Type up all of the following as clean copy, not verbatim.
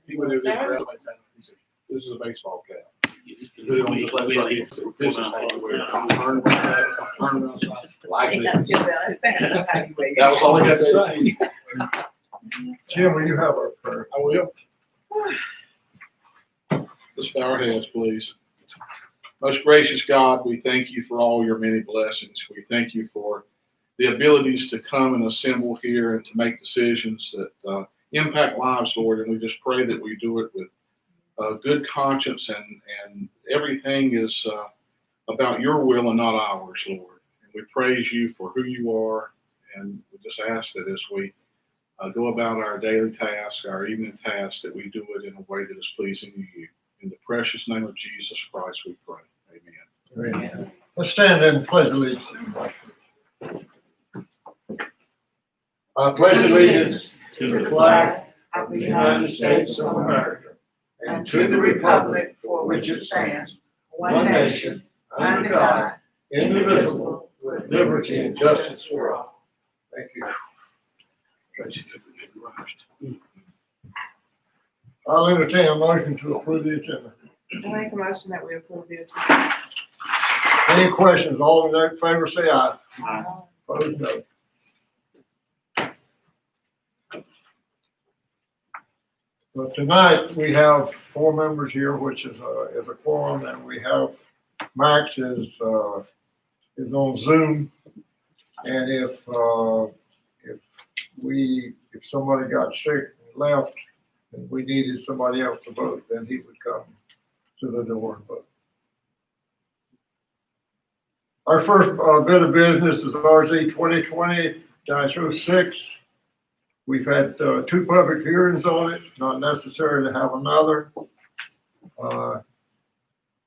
He went over there. This is a baseball cap. Put it on the left side. This is how you wear it. Turn around side, like this. That was all I got to say. Jim, will you have our prayer? I will. Let's bow our heads, please. Most gracious God, we thank you for all your many blessings. We thank you for the abilities to come and assemble here and to make decisions that impact lives, Lord. And we just pray that we do it with good conscience and everything is about your will and not ours, Lord. And we praise you for who you are. And we just ask that as we go about our daily tasks, our evening tasks, that we do it in a way that is pleasing to you. In the precious name of Jesus Christ, we pray. Amen. Amen. Let's stand and pledge allegiance. I pledge allegiance to the flag of the United States of America and to the republic for which it stands, one nation, under God, indivisible, with liberty and justice for all. Thank you. I'll entertain a motion to approve the agenda. I make a motion that we approve the agenda. Any questions? All in favor say aye. Aye. Opposed, no. So tonight we have 4 members here, which is a quorum, and we have Max is on Zoom, and if somebody got sick and left and we needed somebody else to vote, then he would come to the door and vote. Our first bit of business is RZ 2020-06. We've had 2 public hearings on it, not necessary to have another.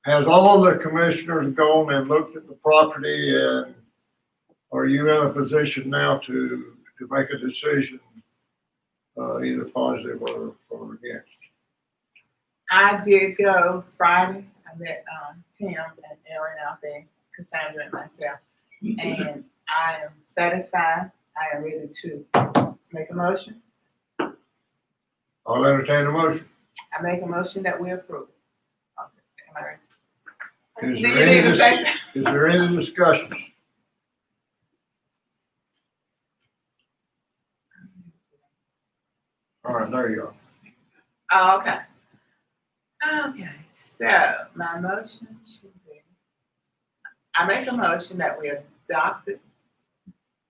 Has all the commissioners gone and looked at the property, and are you in a position now to make a decision, either positive or against? I did go Friday. I met Tim and Aaron out there, Cassandra and myself, and I am satisfied. I am ready to make a motion. I'll entertain a motion. I make a motion that we approve. Am I ready? Is there any discussion? All right, there you go. Oh, okay. Okay, so my motion should be, I make a motion that we adopt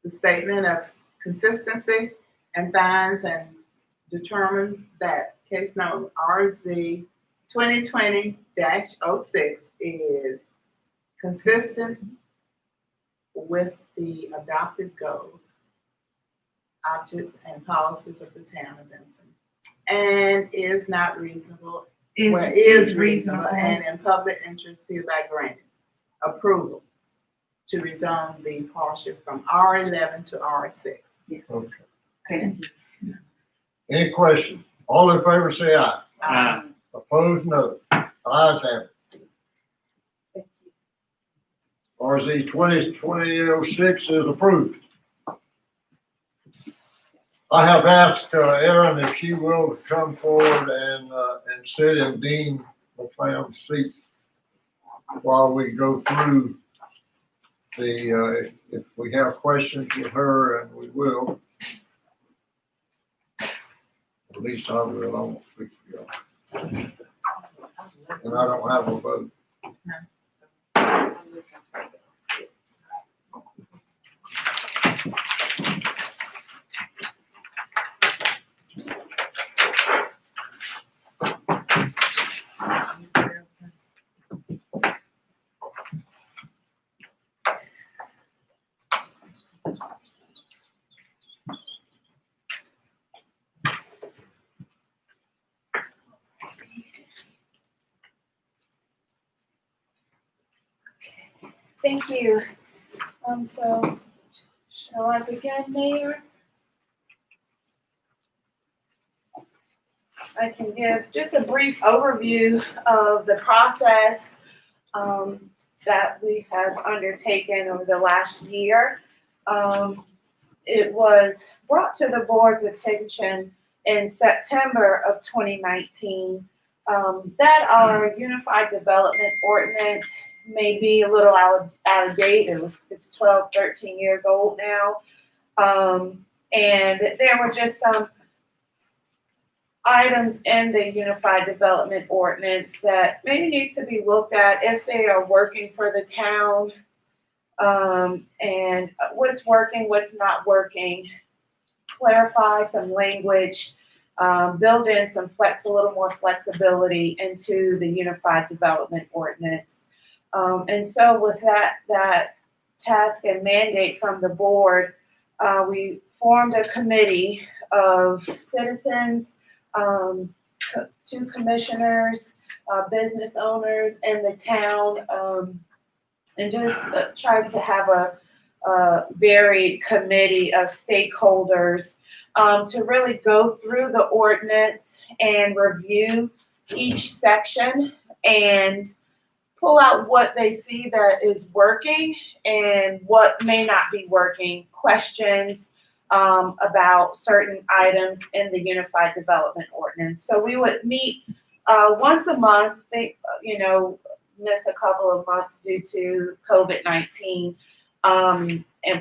the statement of consistency and finds and determines that case number RZ 2020-06 is consistent with the adopted goals, objects, and policies of the town of Benson, and is not reasonable, is reasonable and in public interest, hereby granted approval to rezone the partial from R11 to R6. Yes. Okay. Any questions? All in favor say aye. Aye. Opposed, no. Ayes have it. RZ 2020-06 is approved. I have asked Erin if she will come forward and sit in Dean McLeod's seat while we go through the, if we have questions with her, and we will. At least I will, I won't speak for y'all. And I don't have a vote. Thank you. So, shall I begin, Mayor? I can give just a brief overview of the process that we have undertaken over the last year. It was brought to the board's attention in September of 2019 that our Unified Development Ordinance may be a little out of date. It's 12, 13 years old now. And there were just some items in the Unified Development Ordinance that maybe need to be looked at if they are working for the town, and what's working, what's not working, clarify some language, build in a little more flexibility into the Unified Development Ordinance. And so with that task and mandate from the board, we formed a committee of citizens, 2 commissioners, business owners, and the town, and just tried to have a varied committee of stakeholders to really go through the ordinance and review each section and pull out what they see that is working and what may not be working, questions about certain items in the Unified Development Ordinance. So we would meet once a month, missed a couple of months due to COVID-19.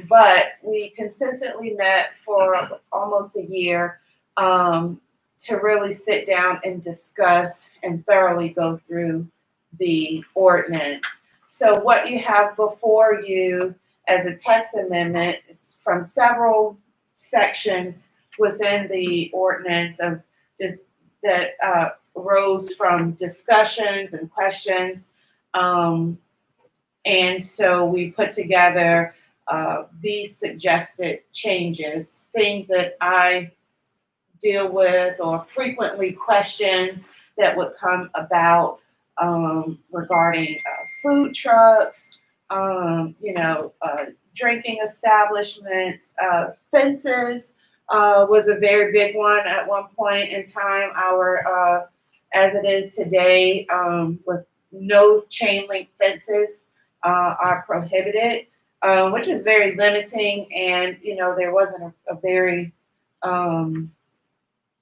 But we consistently met for almost a year to really sit down and discuss and thoroughly go through the ordinance. So what you have before you as a text amendment is from several sections within the ordinance of just that arose from discussions and questions. And so we put together these suggested changes, things that I deal with or frequently questions that would come about regarding food trucks, drinking establishments, fences was a very big one at one point in time. Our, as it is today, with no chain link fences are prohibited, which is very limiting. And, there wasn't a very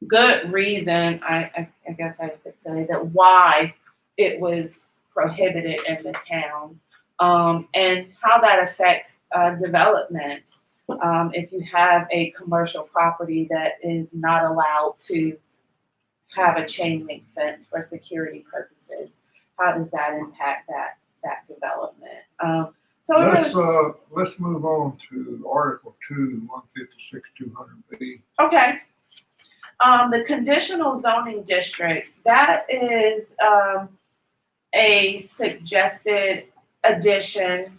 good reason, I guess I could say, that why it was prohibited in the town, and how that affects development. If you have a commercial property that is not allowed to have a chain link fence for security purposes, how does that impact that development? Let's move on to Article 2, 156-200B. Okay. The conditional zoning districts, that is a suggested addition,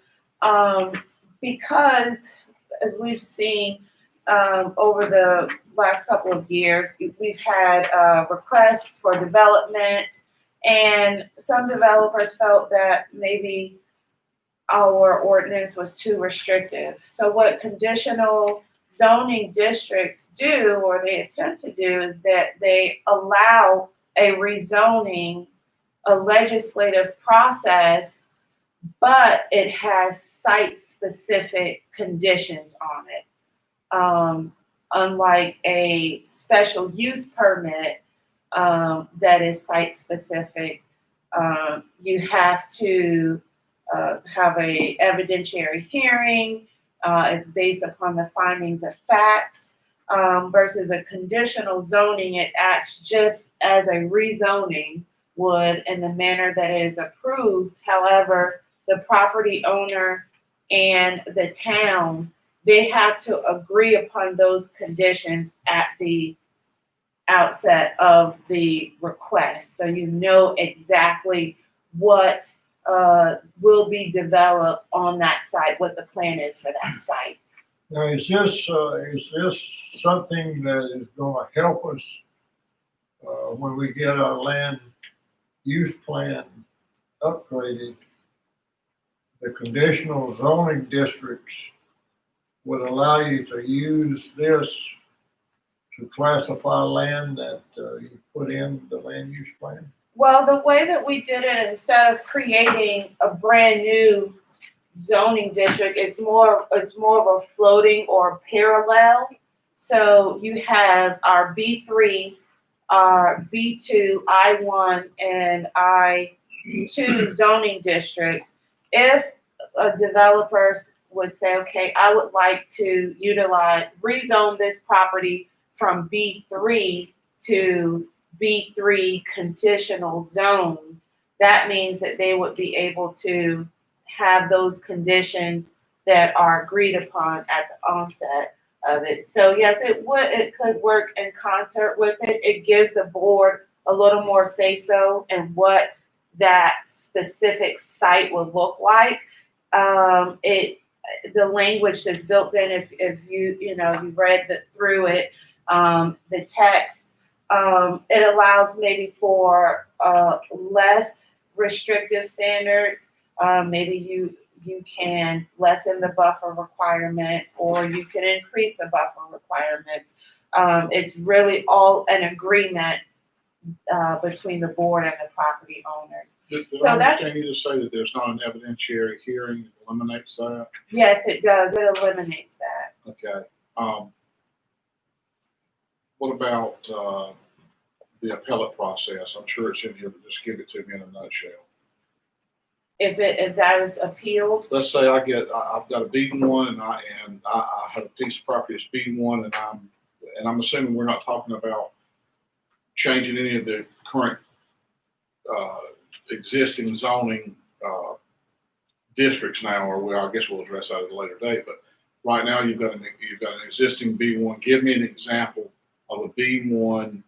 because as we've seen over the last couple of years, we've had requests for development, and some developers felt that maybe our ordinance was too restrictive. So what conditional zoning districts do, or they attempt to do, is that they allow a rezoning, a legislative process, but it has site-specific conditions on it. Unlike a special use permit that is site-specific, you have to have a evidentiary hearing. It's based upon the findings of facts, versus a conditional zoning. It acts just as a rezoning would in the manner that it is approved. However, the property owner and the town, they have to agree upon those conditions at the outset of the request. So you know exactly what will be developed on that site, what the plan is for that site. Now, is this something that is going to help us when we get our land use plan upgraded? The conditional zoning districts would allow you to use this to classify land that you put in the land use plan? Well, the way that we did it, instead of creating a brand new zoning district, it's more of a floating or parallel So you have our B3, our B2, I1, and I2 zoning districts. If a developer would say, okay, I would like to rezone this property from B3 to B3 conditional zone, that means that they would be able to have those conditions that are agreed upon at the onset of it. So yes, it could work in concert with it. It gives the board a little more say-so in what that specific site would look like. The language that's built in, if you read through it, the text, it allows maybe for less restrictive standards. Maybe you can lessen the buffer requirements, or you can increase the buffer requirements. It's really all an agreement between the board and the property owners. Did So I that's- understand you to say that there's not an evidentiary hearing that eliminates that? Yes, it does. It eliminates that. Okay. What about the appellate process? I'm sure it's in here, but just give it to me in a nutshell. If that is appealed, Let's say I've got a B1 and I have a piece of property that's B1 and I'm assuming we're not talking about changing any of the current existing zoning districts now, or I guess we'll address that at a later date. But right now you've got an existing B1. Give me an example of a B1,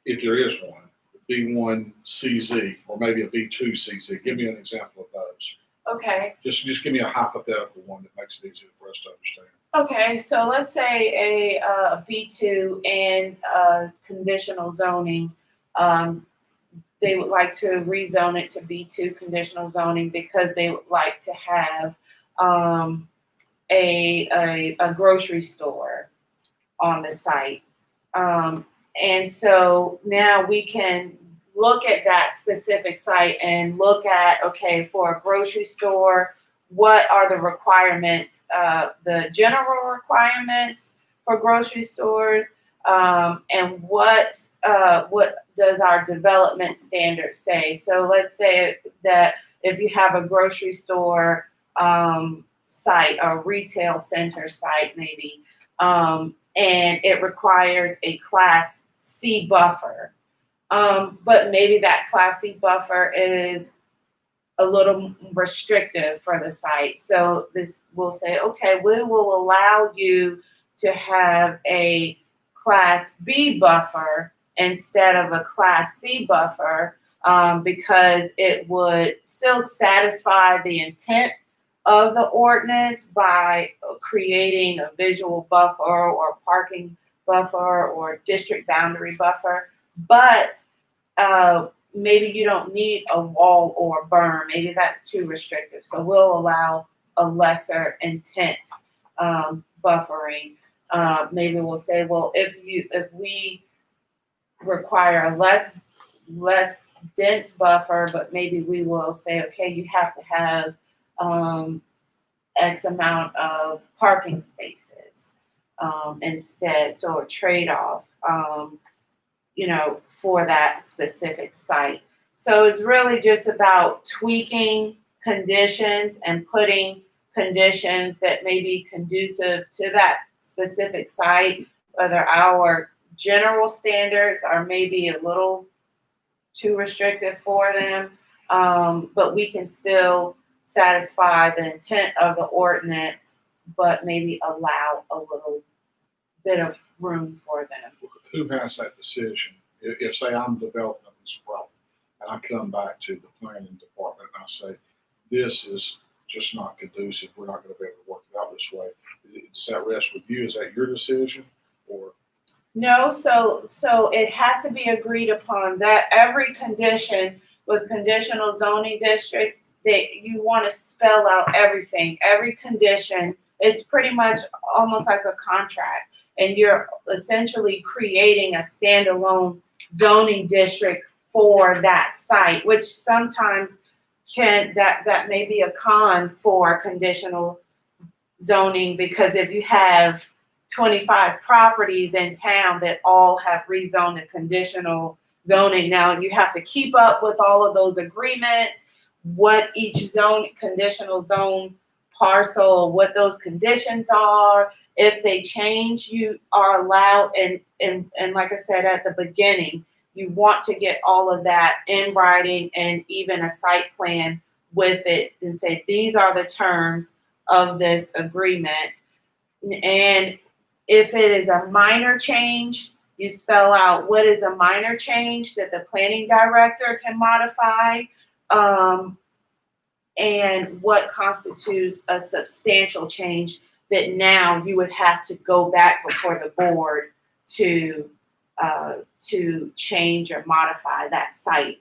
if there is one, B1 CZ, or maybe a B2 CZ. Give me an example of those. okay. Just give me a hypothetical one that makes it easier for us to understand. Okay, so let's say a B2 and conditional zoning, they would like to rezone it to B2 conditional zoning because they would like to have a grocery store on the site. And so now we can look at that specific site and look at, okay, for a grocery store, what are the requirements, the general requirements for grocery stores, and what does our development standard say? So let's say that if you have a grocery store site, a retail center site maybe, and it requires a Class C buffer, but maybe that Class C buffer is a little restrictive for the site. So this will say, okay, we will allow you to have a Class B buffer instead of a Class C buffer, because it would still satisfy the intent of the ordinance by creating a visual buffer or parking buffer or district boundary buffer, but maybe you don't need a wall or a berm. Maybe that's too restrictive. So we'll allow a lesser intense buffering. Maybe we'll say, well, if we require a less dense buffer, but maybe we will say, okay, you have to have X amount of parking spaces instead. So a trade-off, for that specific site. So it's really just about tweaking conditions and putting conditions that may be conducive to that specific site, whether our general standards are maybe a little too restrictive for them, but we can still satisfy the intent of the ordinance, but maybe allow a little bit of room for them. Who has that decision? If say I'm developing this problem and I come back to the planning department and I say, this is just not conducive, we're not going to be able to work it out this way. Does that rest with you? Is that your decision, or? No, so it has to be agreed upon that every condition with conditional zoning districts, that you want to spell out everything, every condition. It's pretty much almost like a contract, and you're essentially creating a standalone zoning district for that site, which sometimes that may be a con for conditional zoning, because if you have 25 properties in town that all have rezoned and conditional zoning. Now, you have to keep up with all of those agreements, what each zone, conditional zone parcel, what those conditions are. If they change, you are allowed, and like I said at the beginning, you want to get all of that in writing and even a site plan with it and say, these are the terms of this agreement. And if it is a minor change, you spell out what is a minor change that the planning director can modify, and what constitutes a substantial change that now you would have to go back before the board to change or modify that site.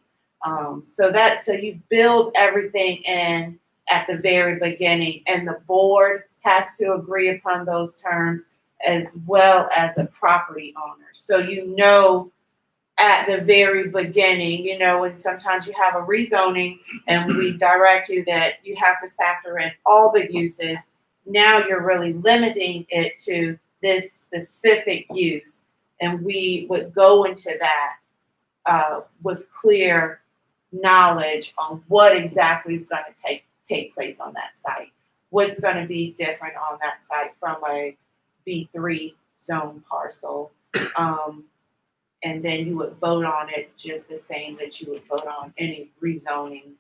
So you build everything in at the very beginning, and the board has to agree upon those terms as well as the property owner. So you know at the very beginning, and sometimes you have a rezoning and we direct you that you have to factor in all the uses. Now you're really limiting it to this specific use, and we would go into that with clear knowledge on what exactly is going to take place on that site. What's going to be different on that site from a B3 zone parcel. And then you would vote on it just the same that you would vote on any rezoning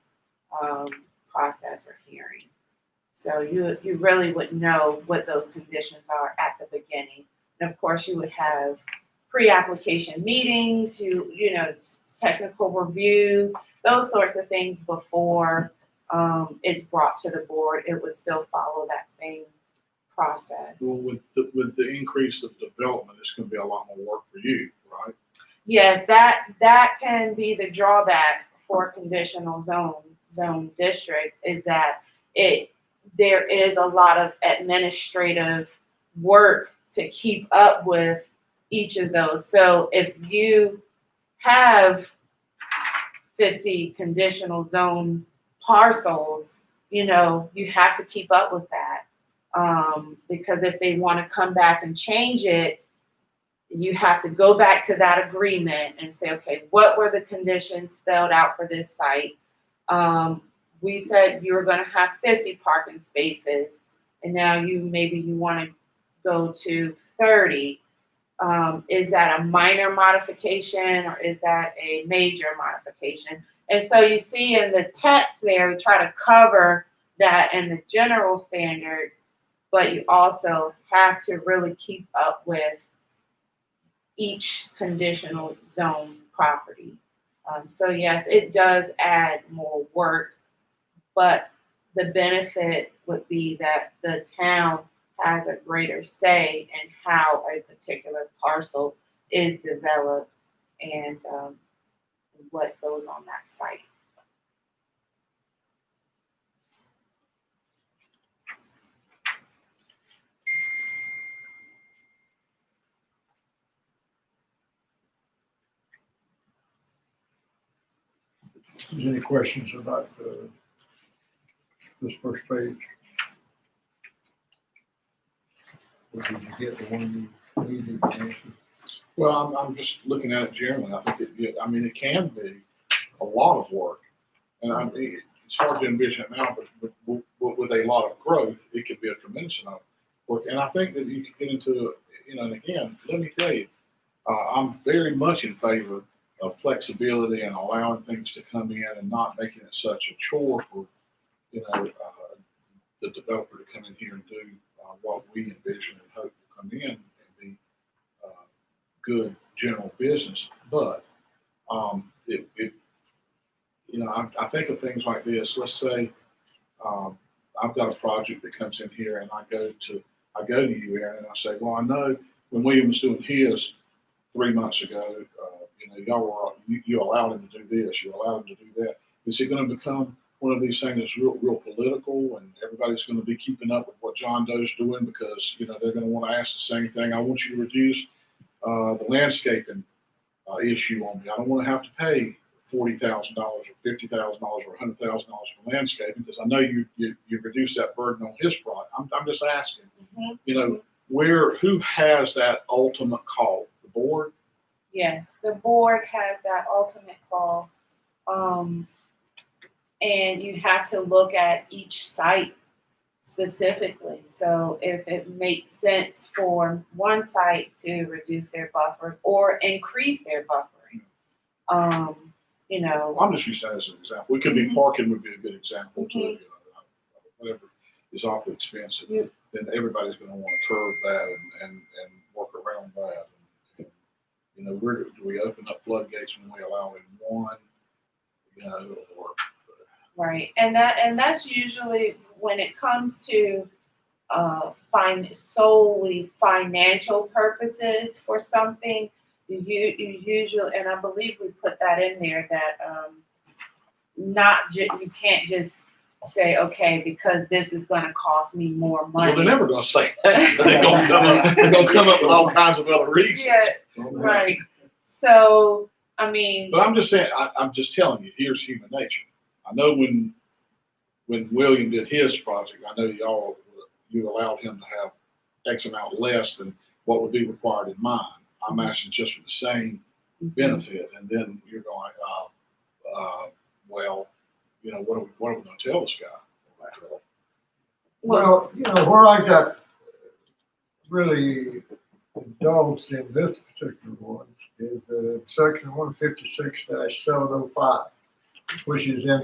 process or hearing. So you really would know what those conditions are at the beginning. And of course, you would have pre-application meetings, technical review, those sorts of things before it's brought to the board. It would still follow that same process. Well, with the increase of development, it's going to be a lot more work for you, right? Yes, that can be the drawback for conditional zone districts, is that there is a lot of administrative work to keep up with each of those. So if you have 50 conditional zone parcels, you have to keep up with that. Because if they want to come back and change it, you have to go back to that agreement and say, okay, what were the conditions spelled out for this site? We said you were going to have 50 parking spaces, and now you want to go to 30. Is that a minor modification or is that a major modification? And so you see in the text there, we try to cover that in the general standards, but you also have to really keep up with each conditional zone property. So yes, it does add more work, but the benefit would be that the town has a greater say in how a particular parcel is developed and what goes on that site. Any questions about this first page? Or did you get the one you needed to answer? Well, I'm just looking at it generally. I think it can be a lot of work, and it's hard to envision it now, but with a lot of growth, it could be a tremendous amount of work. And I think that you could get into, and again, let me tell you, I'm very much in favor of flexibility and allowing things to come in and not making it such a chore for, the developer to come in here and do what we envision and hope will come in and be good general business. But I think of things like this. Let's say I've got a project that comes in here, and I go to you, Aaron, and I say, well, I know when William was doing his 3 months ago, you allowed him to do this, you allowed him to do that. Is it going to become one of these things that's real political, and everybody's going to be keeping up with what John Doe's doing because they're going to want to ask the same thing? I want you to reduce the landscaping issue on me. I don't want to have to pay $40,000 or $50,000 or $100,000 for landscaping because I know you reduce that burden on his product. I'm just asking. Mm-hmm. who has that ultimate call? The board? Yes, the board has that ultimate call. And you have to look at each site specifically. So if it makes sense for one site to reduce their buffers or increase their buffering, you know. I'm just using that as an example. It could be parking would be a good example too. You know, whatever is awfully expensive, then everybody's going to want to curb that and work around that. And, you know, do we open up floodgates when we allow in one? You know, or Right, and that's usually when it comes to solely financial purposes for something. You usually, and I believe we put that in there that you can't just say, okay, because this is going to cost me more money. well, they're never going to say that. They're going to come up. They're going to come up with all kinds of other reasons. Yeah, right. So I mean, But I'm just saying. I'm just telling you. Here's human nature. I know when William did his project, I know you allowed him to have X amount less than what would be required in mine. I'm asking just for the same benefit, and then you're going, well, you know, what are we going to tell this guy? Well, you know, where I got really indulged in this particular one is section 156-705, which is on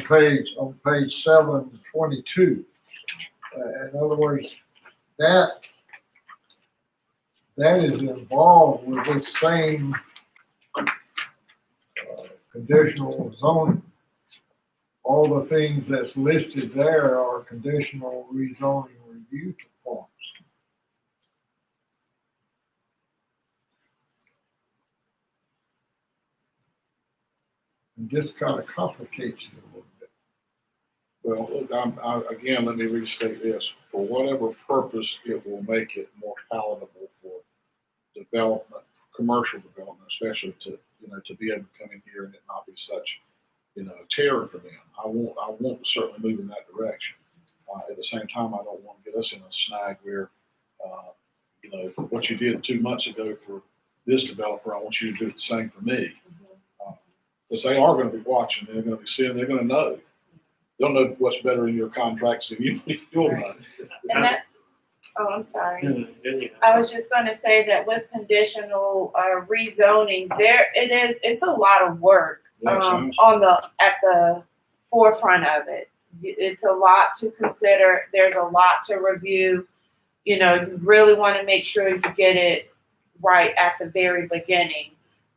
page 722. In other words, that is involved with this same conditional zoning. All the things that's listed there are conditional rezoning review forms. And just kind of complicates it a little bit. Well, look, again, let me restate this. For whatever purpose it will make it more palatable for development, commercial development, especially to be able to come in here and it not be such, terror for them. I want to certainly move in that direction. At the same time, I don't want to get us in a snag where, what you did 2 months ago for this developer, I want you to do the same for me. Because they are going to be watching, they're going to be seeing, they're going to know. They'll know what's better in your contracts than you'll know. and that. Oh, I'm sorry. I was just going to say that with conditional rezonings, it's a lot of work at the forefront of it. It's a lot to consider. There's a lot to review. You really want to make sure you get it right at the very beginning.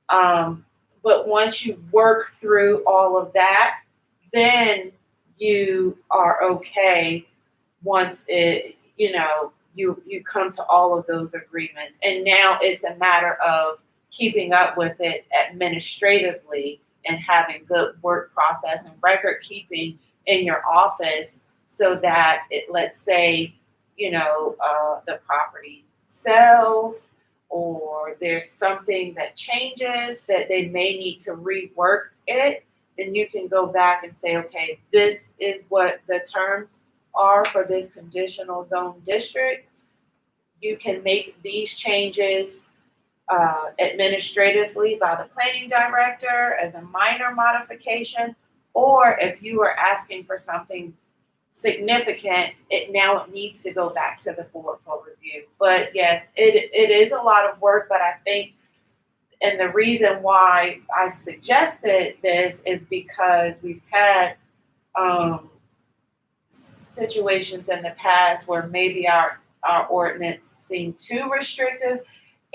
But once you work through all of that, then you are okay once you come to all of those agreements. And now it's a matter of keeping up with it administratively and having good work process and record keeping in your office so that let's say, the property sells or there's something that changes that they may need to rework it, and you can go back and say, okay, this is what the terms are for this conditional zone district. You can make these changes administratively by the planning director as a minor modification, or if you are asking for something significant, it needs to go back to the board for review. But yes, it is a lot of work, but I think, and the reason why I suggested this is because we've had situations in the past where maybe our ordinance seemed too restrictive,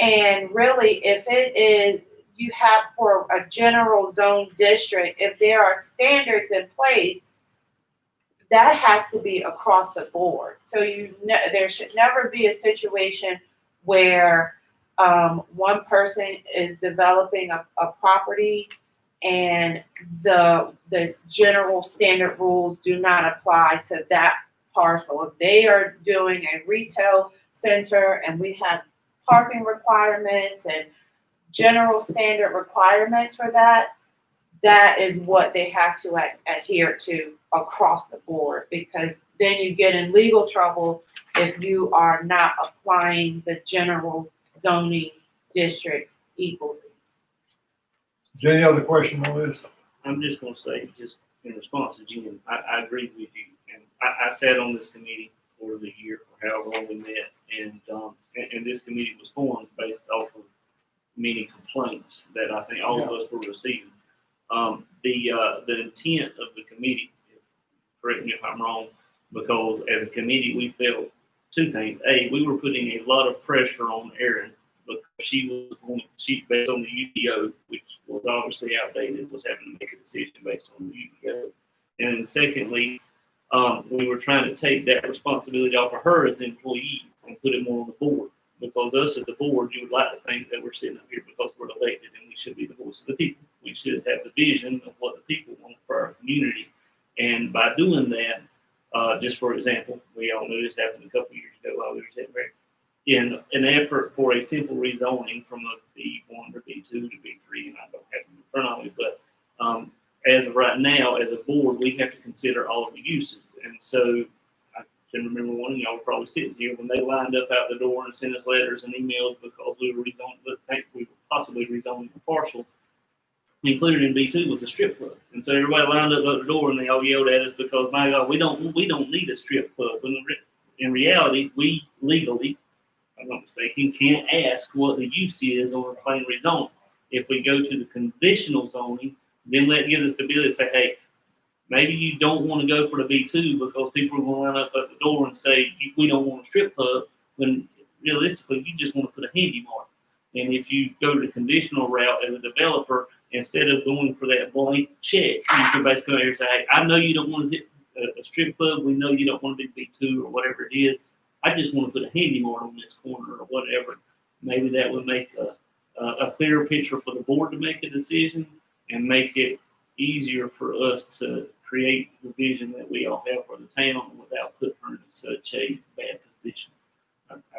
and really if it is, you have for a general zone district, if there are standards in place, that has to be across the board. So there should never be a situation where one person is developing a property and this general standard rules do not apply to that parcel. If they are doing a retail center and we have parking requirements and general standard requirements for that, that is what they have to adhere to across the board, because then you get in legal trouble if you are not applying the general zoning districts equally. Is there any other question on this? I'm just gonna say, just in response to Jim, I agree with you, and I sat on this committee for the year, or however long we met, and this committee was formed based off of many complaints that I think all of us were receiving. The intent of the committee, correct me if I'm wrong, because as a committee, we felt two things. A, we were putting a lot of pressure on Erin because she based on the UDO, which was obviously outdated, was having to make a decision based on the UDO. And then secondly, we were trying to take that responsibility off of her as an employee and put it more on the board. Because us as the board, you would like to think that we're sitting up here because we're elected and we should be the voice of the people. We should have the vision of what the people want for our community. And by doing that, just for example, we all know this happened a couple of years ago while we were sitting there. In an effort for a simple rezoning from a B1 to B2 to B3, and I don't have them in front of me, but as of right now, as a board, we have to consider all of the uses. And so I can remember one of y'all were probably sitting here when they lined up out the door and sent us letters and emails because we were rezoning, but we were possibly rezoning a parcel. Included in B2 was a strip club, and so everybody lined up at the door and they all yelled at us because, my God, we don't need a strip club. But in reality, we legally, if I'm not mistaken, can't ask what the use is on a plain rezoning. If we go to the conditional zoning, then that gives us the ability to say, hey, maybe you don't want to go for the B2 because people are going to line up at the door and say, we don't want a strip club, when realistically, you just want to put a handy mark. And if you go to the conditional route as a developer, instead of going for that blank check, you can basically go here and say, hey, I know you don't want to zip a strip club. We know you don't want to be B2 or whatever it is. I just want to put a handy mark on this corner or whatever. Maybe that would make a clearer picture for the board to make a decision and make it easier for us to create the vision that we all have for the town without putting her in such a bad position.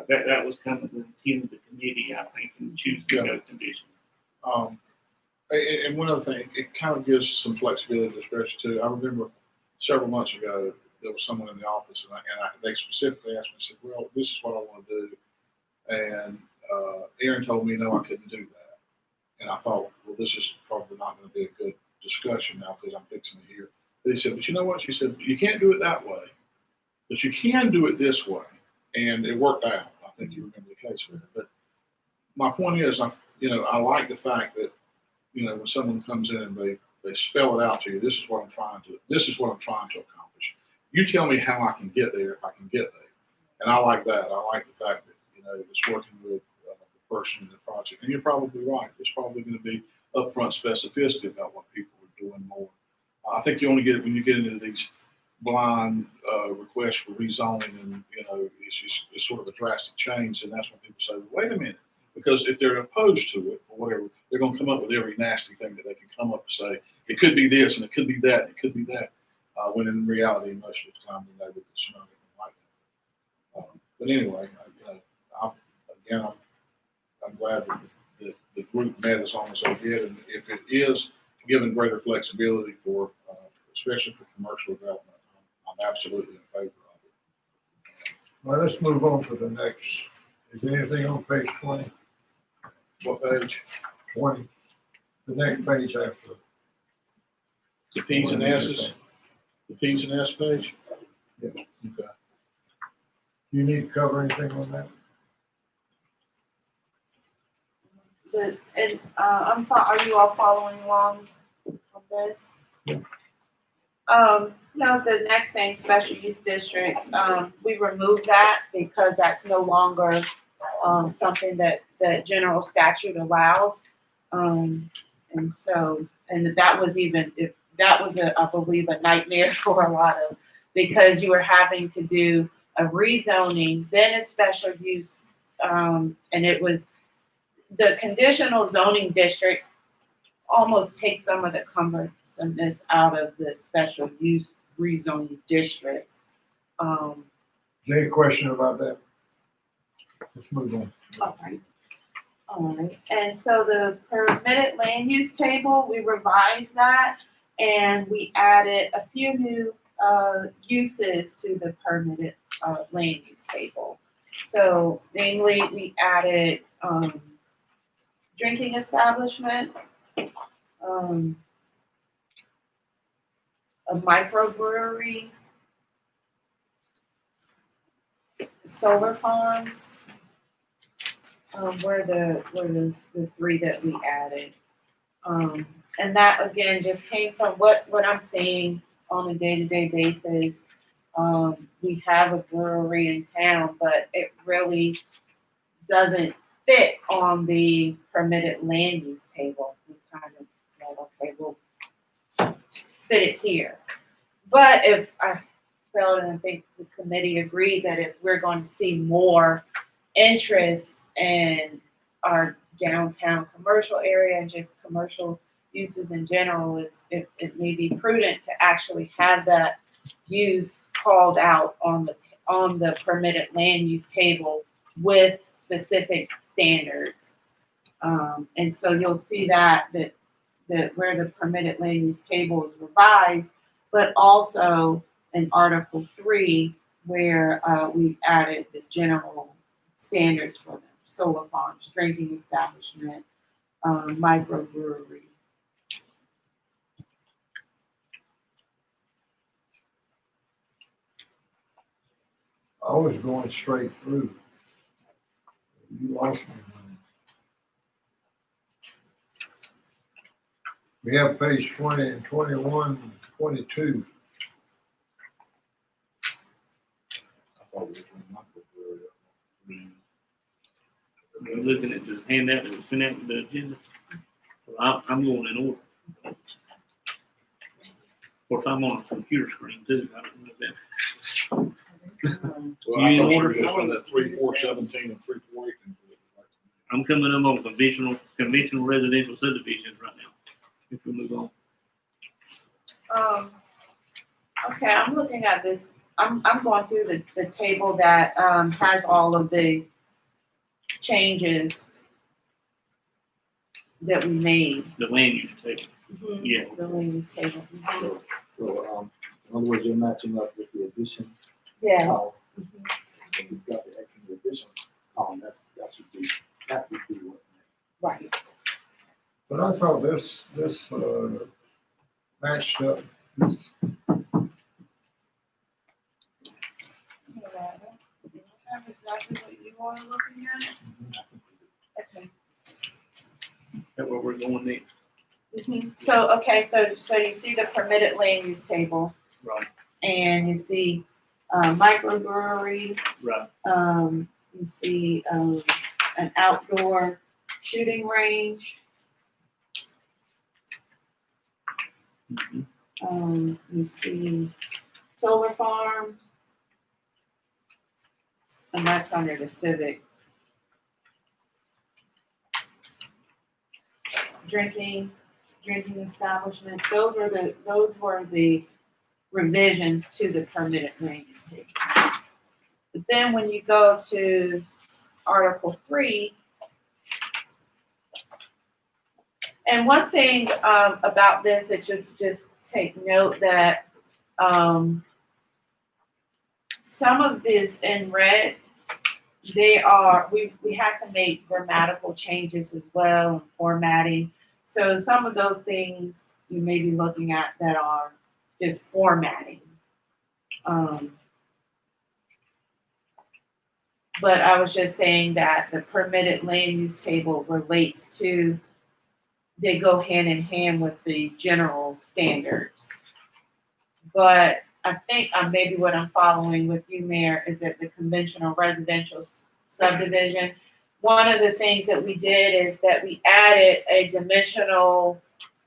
That was kind of the intent of the committee, I think, in choosing those conditions. And one other thing, it kind of gives some flexibility to discretion too. I remember several months ago, there was someone in the office and they specifically asked me, I said, well, this is what I want to do. And Erin told me, no, I couldn't do that. And I thought, well, this is probably not going to be a good discussion now because I'm fixing to hear. But he said, but you know what? She said, you can't do it that way, but you can do it this way. And it worked out. I think you remember the case with it. But my point is, I like the fact that, when someone comes in and they spell it out to you, this is what I'm trying to accomplish. You tell me how I can get there if I can get there. And I like that. I like the fact that, it's working with the person in the project. And you're probably right. There's probably going to be upfront specificity about what people are doing more. I think you only get it when you get into these blind requests for rezoning and, it's sort of a drastic change. And that's when people say, well, wait a minute. Because if they're opposed to it or whatever, they're going to come up with every nasty thing that they can come up and say, it could be this and it could be that and it could be that. When in reality, most of the time, they know that it's not even like that. But anyway, I'm glad that the group met as long as they did. And if it is given greater flexibility for, especially for commercial development, I'm absolutely in favor of it. Well, let's move on to the next. Is there anything on page 20? What page? 20. The next page after. The P's and S's? The P's and S page? Yeah. Okay. Do you need to cover anything on that? Are you all following along on this? Yeah. No, the next thing, special use districts, we removed that because that's no longer something that the general statute allows. And that was I believe, a nightmare for a lot of, because you were having to do a rezoning, then a special use, and it was the conditional zoning districts almost take some of the cumbersomeness out of the special use rezoning districts. Is there any question about that? Let's move on. Okay. Alright, and so the permitted land use table, we revised that and we added a few new uses to the permitted land use table. So namely, we added drinking establishments, a microbrewery, solar farms. Were the three that we added. And that again just came from what I'm seeing on a day-to-day basis. We have a brewery in town, but it really doesn't fit on the permitted land use table. We kind of said, okay, we'll sit it here. But if I felt, and I think the committee agreed, that if we're going to see more interest in our downtown commercial area and just commercial uses in general, it may be prudent to actually have that use called out on the permitted land use table with specific standards. And so you'll see that where the permitted land use table is revised, but also in Article 3 where we've added the general standards for them: solar farms, drinking establishment, microbrewery. I was going straight through. You lost me. We have page 20 and 21, 22. I thought we were doing microbrewery. We're looking at the handout that was sent out with the agenda. So I'm going in order. Of course, I'm on a computer screen too. I don't know that. Well, I You in thought you order? were just on that 3-4-17 and 3-4-8. I'm coming up on conventional residential subdivisions right now. If we move on. Okay, I'm looking at this. I'm going through the table that has all of the changes that we made. The land use table. Yeah. The land use table. So, in other words, you're matching up with the addition Yes. column. So it's got the X in the addition column, that would be what. Right. But I thought this matched up. Have exactly what you are looking at? Okay. That's where we're going next. So you see the permitted land use table, Right. and you see microbrewery, Right. you see an outdoor shooting range, you see solar farms, and that's under the civic. Drinking establishments, those were the revisions to the permitted land use table. But then when you go to Article 3, and one thing about this that you just take note that some of this in red, we had to make grammatical changes as well, and formatting. So some of those things you may be looking at that are just formatting. But I was just saying that the permitted land use table relates to, they go hand in hand with the general standards. But I think maybe what I'm following with you, Mayor, is that the conventional residential subdivision, one of the things that we did is that we added a dimensional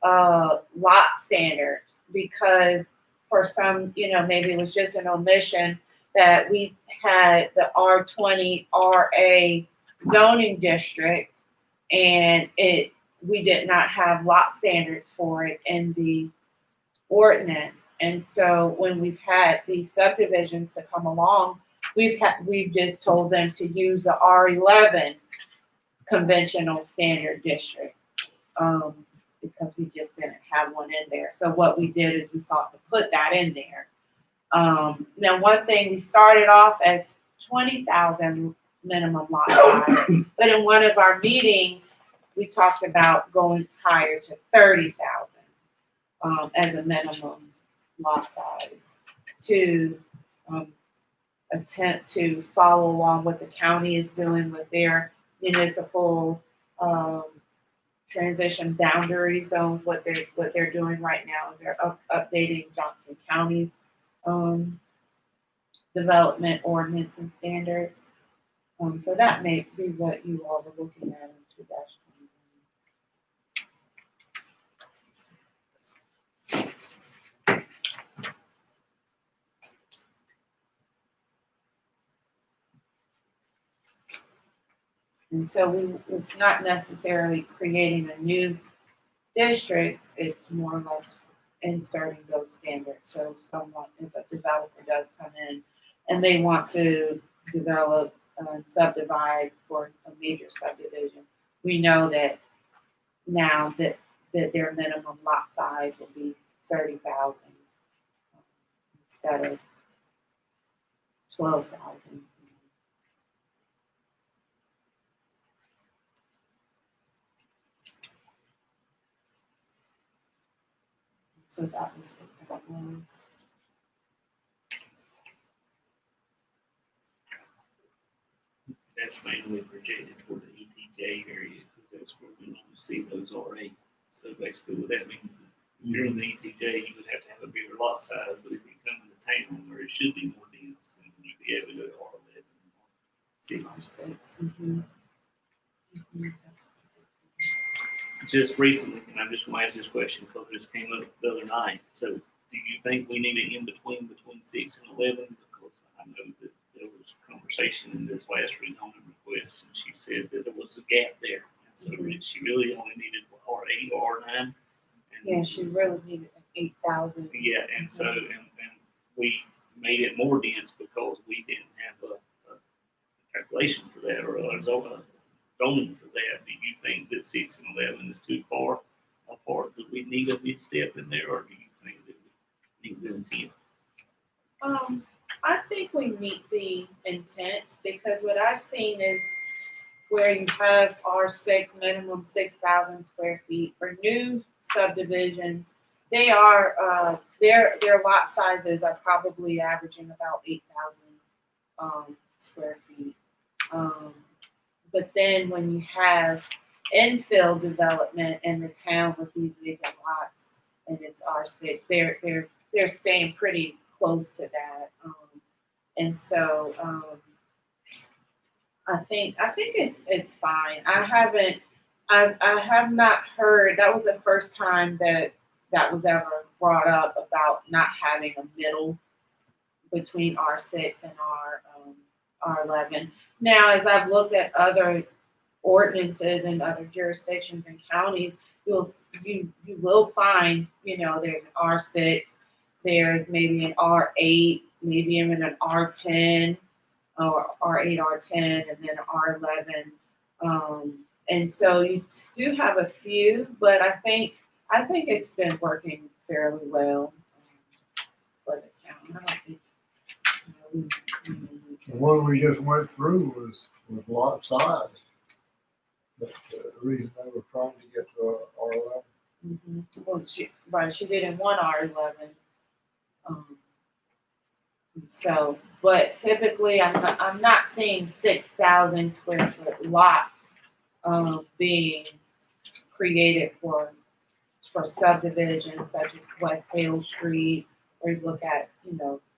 lot standard, because for some, maybe it was just an omission that we had the R20 RA zoning district, and we did not have lot standards for it in the ordinance. And so when we've had these subdivisions to come along, we've just told them to use the R11 conventional standard district. Because we just didn't have one in there. So what we did is we sought to put that in there. Now, one thing, we started off as 20,000 minimum lot size, but in one of our meetings, we talked about going higher to 30,000 as a minimum lot size to attempt to follow along what the county is doing with their municipal transition boundary zones. What they're doing right now is they're updating Johnson County's development ordinance and standards. So that may be what you all were looking at in 2-20. And so it's not necessarily creating a new district, it's more or less inserting those standards. So if a developer does come in and they want to develop and subdivide for a major subdivision, we know that now that their minimum lot size will be 30,000 instead of 12,000. So that was what that was. That's mainly projected toward the ETJ area, because that's where we normally see those RA. So basically what that means is, if you're in the ETJ, you would have to have a bigger lot size, but if you come into town where it should be more dense, then you'd be able to go to R11. R6. Mm-hmm. Mm-hmm. Just recently, and I'm just going to ask this question because this came up the other night. So, do you think we need an in between 6 and 11? Because I know that there was conversation in this last rezoning request, and she said that there was a gap there. And so she really only needed R8 or R9. Yeah, she really needed 8,000. Yeah, and so and we made it more dense because we didn't have a calculation for that or a zoning for that. Do you think that 6 and 11 is too far apart? Do we need a mid step in there, or do you think that we need the intent? I think we meet the intent, because what I've seen is where you have R6 minimum 6,000 square feet for new subdivisions. They are their lot sizes are probably averaging about 8,000 square feet. But then when you have infill development in the town with these vacant lots and it's R6, they're staying pretty close to that. And so I think it's fine. I have not heard, that was the first time that was ever brought up about not having a middle between R6 and R11. Now, as I've looked at other ordinances in other jurisdictions and counties, you will find, there's an R6, there's maybe an R8, maybe even an R10, or R8, R10, and then an R11. And so you do have a few, but I think it's been working fairly well for the town. I don't think The one we just went through was lot size. But the reason they were trying to get to R11. Mm-hmm. Well, she did in one R11. So, but typically I'm not seeing 6,000 square foot lots being created for subdivisions such as West Hale Street, or you look at,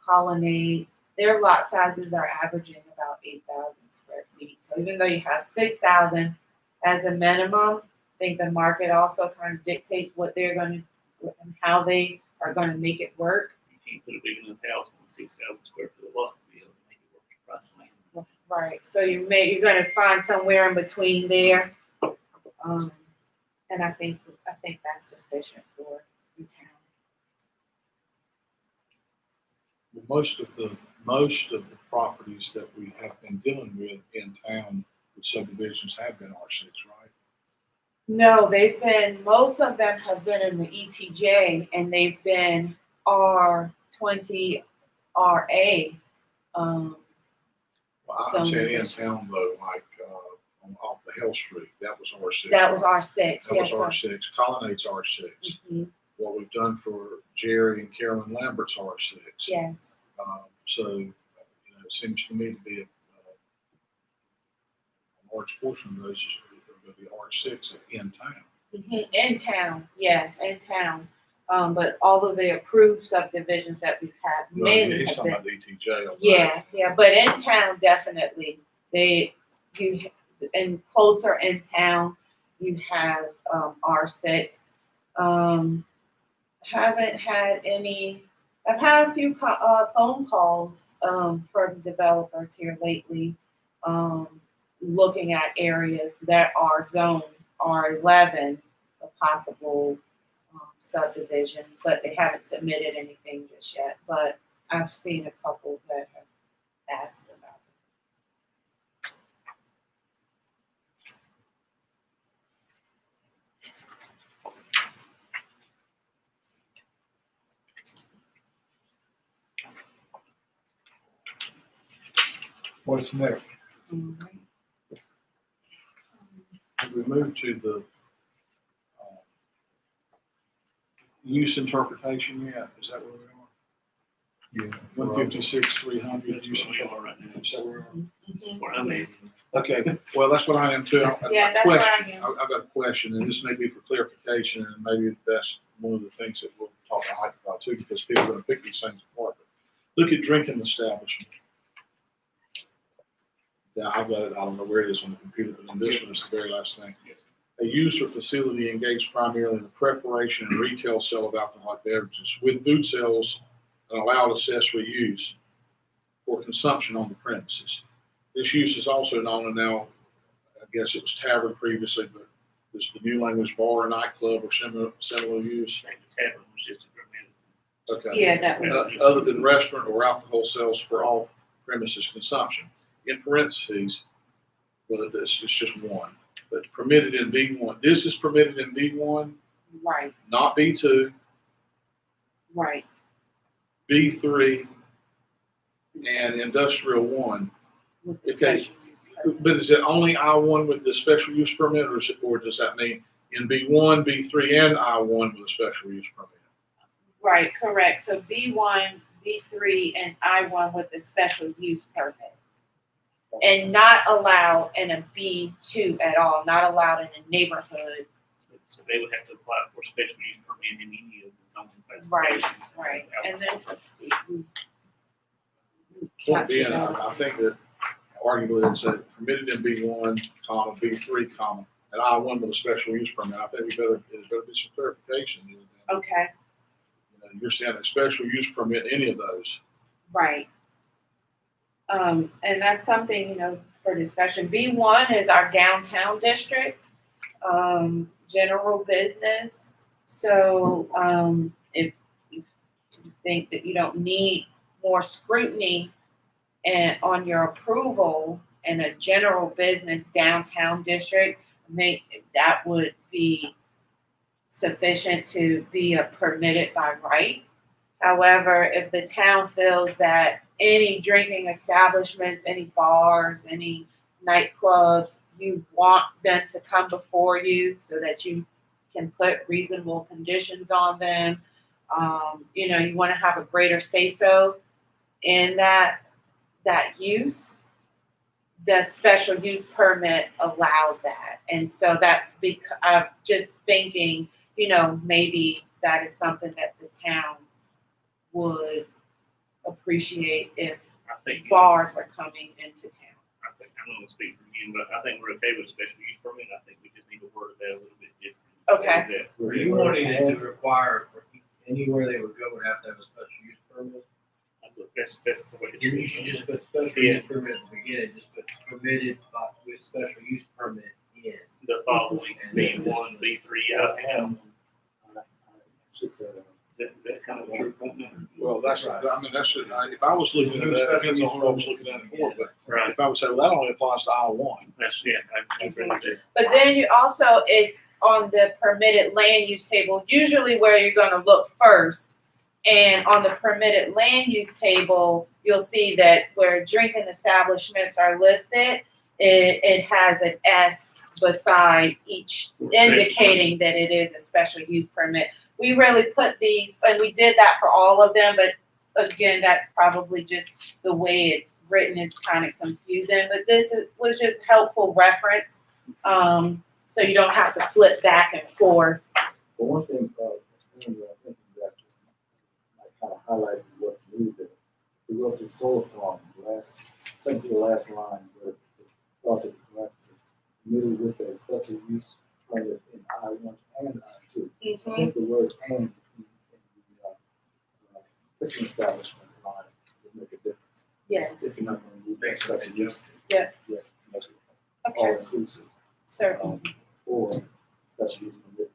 Colonnade. Their lot sizes are averaging about 8,000 square feet. So even though you have 6,000 as a minimum, I think the market also kind of dictates what they're going to and how they are going to make it work. You can't put a big enough house on a 6,000 square foot lot to be able to make it work for price of land. Right. So you're going to find somewhere in between there, and I think that's sufficient for the town. Well, most of the properties that we have been dealing with in town the subdivisions have been R6, right? No, most of them have been in the ETJ and they've been R20, RA. Well, I'm saying in town though, like, off the Hill Street, that was R6. That was R6, That was yes, sir. R6. Colonnade's R6. Mhm, What we've done for Jerry and Carolyn Lambert's R6. yes. So, it seems to me to be a large portion of those are going to be R6 in town. Mhm, in town, yes, in town. But all of the approved subdivisions that we've had, No, many he's have talking been. about the ETJ. over Yeah, yeah, but in town, definitely, and closer in town, you have, R6. Haven't had any, I've had a few, phone calls, from developers here lately, looking at areas that are zoned R11 for possible, subdivisions, but they haven't submitted anything just yet, but I've seen a couple that have asked about it. What's next? Mhm. Have we moved to the use interpretation yet? Is that where we are? Yeah. 156, 300 That's use where we are interpretation. right now. Is that where we are? Mhm. Where I'm at. Okay, well, that's what I am too. I've got a Yeah, that's where I question. am. I've got a question, and this may be for clarification, and maybe that's one of the things that we'll talk about too, because people are going to pick these things apart. Look at drinking establishment. Yeah, I've got it. I don't know where it is on the computer, but on this one, it's the very last thing. A use or facility engaged primarily in the preparation and retail sale of alcoholic beverages with food sales and allowed accessory use for consumption on the premises. This use is also known, and now, I guess it was tavern previously, but is the new language bar or nightclub or similar use? I think the tavern was just a permitted. Okay. Yeah, that was. Other than restaurant or alcohol sales for all premises consumption. In parentheses, well, this is just one, but permitted in B1. This is permitted in B1, Right, not B2, right. B3, and industrial 1. With the Okay. special use permit. But is it only I1 with the special use permit, or does that mean in B1, B3, and I1 with a special use permit? Right, correct. So B1, B3, and I1 with the special use permit. And not allowed in a B2 at all, not allowed in a neighborhood. So they would have to apply for a special use permit in any of the zoning Right, classifications. right. And then, let's see. we Point being, captured that. I think that arguably it's permitted in B1, comma, B3, comma, and I1 with a special use permit. I think there's better be some clarification. Okay, You're saying a special use permit, any of those. right. And that's something, for discussion. B1 is our downtown district, general business. So, if you think that you don't need more scrutiny on your approval in a general business downtown district, that would be sufficient to be a permitted by right. However, if the town feels that any drinking establishments, any bars, any nightclubs, you want them to come before you so that you can put reasonable conditions on them. You want to have a greater say-so in that use. The special use permit allows that. And so that's because I'm just thinking, maybe that is something that the town would appreciate if I think, bars are coming into town. I think, I'm gonna speak for you, but I think we're okay with a special use permit. I think we just need to word that a little bit different. Okay. That- Were you wanting it to require for anywhere they would go would have to have a special use permit? That's the way. it You is. should just put special Yeah. use permit at the beginning, just put permitted with special use permit in. The following, B1, B3, I should say, Is that kind of a true point now? Well, that's, I mean, that's, if I was looking at that, depends on who I was looking at it for, but Right. if I would say, well, that only applies to I one. That's, yeah, I agree with that. But then you also, it's on the permitted land use table, usually where you're gonna look first. And on the permitted land use table, you'll see that where drinking establishments are listed, it has an S beside each, indicating that it is a special use permit. We really put these, and we did that for all of them, but again, that's probably just the way it's written is kind of confusing, but was just helpful reference. So you don't have to flip back and forth. But one thing, I think that might kind of highlight what's new there. We go to solar farm, second to the last line, where it's starts at the parentheses, new with a special use permit in I1 and I2. I think the word and in the kitchen establishment line would make a difference. Yes, If you're not going to move that special use. Yeah. Yeah, make it all okay, inclusive. certainly. Or special use permit.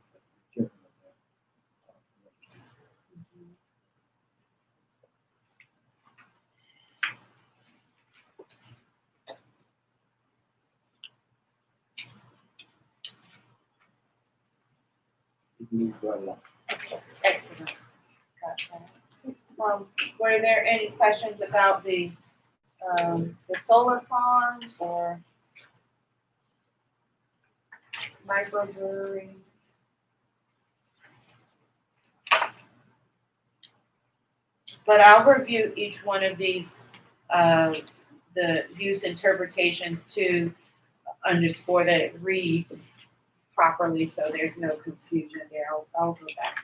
Move right along. Okay, excellent. Gotcha. Were there any questions about the solar farms or microbrewery? But I'll review each one of these, the use interpretations to underscore that it reads properly, so there's no confusion there. I'll go back.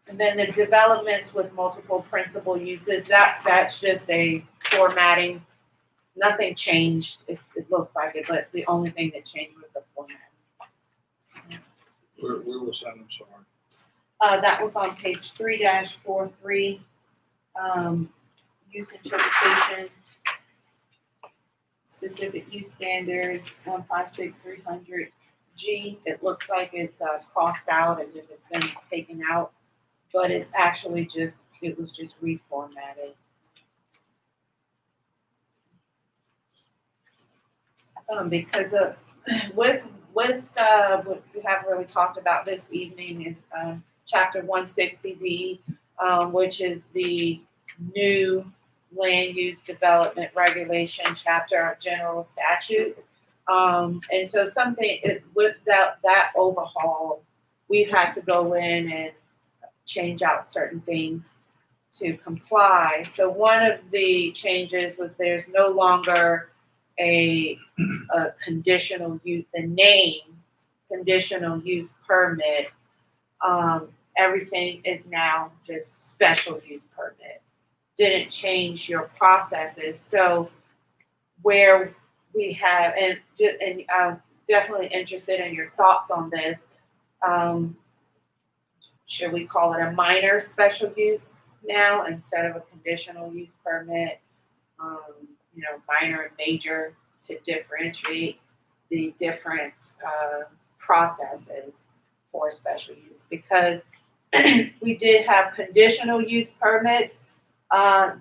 And then the developments with multiple principal uses, that's just a formatting. Nothing changed, it looks like it, but the only thing that changed was the formatting. Where was that? I'm sorry. That was on page 3-43, use interpretation, specific use standards, 156-300G. It looks like it's crossed out as if it's been taken out, but it's actually just, it was just reformatted. Because of, with what we haven't really talked about this evening is chapter 160B, which is the new land use development regulation chapter of general statutes. And so with that overhaul, we've had to go in and change out certain things to comply. So one of the changes was there's no longer a conditional use, the name conditional use permit. Everything is now just special use permit. Didn't change your processes. So where we have, and I'm definitely interested in your thoughts on this. Should we call it a minor special use now instead of a conditional use permit? Minor and major to differentiate the different processes for special use, because we did have conditional use permits.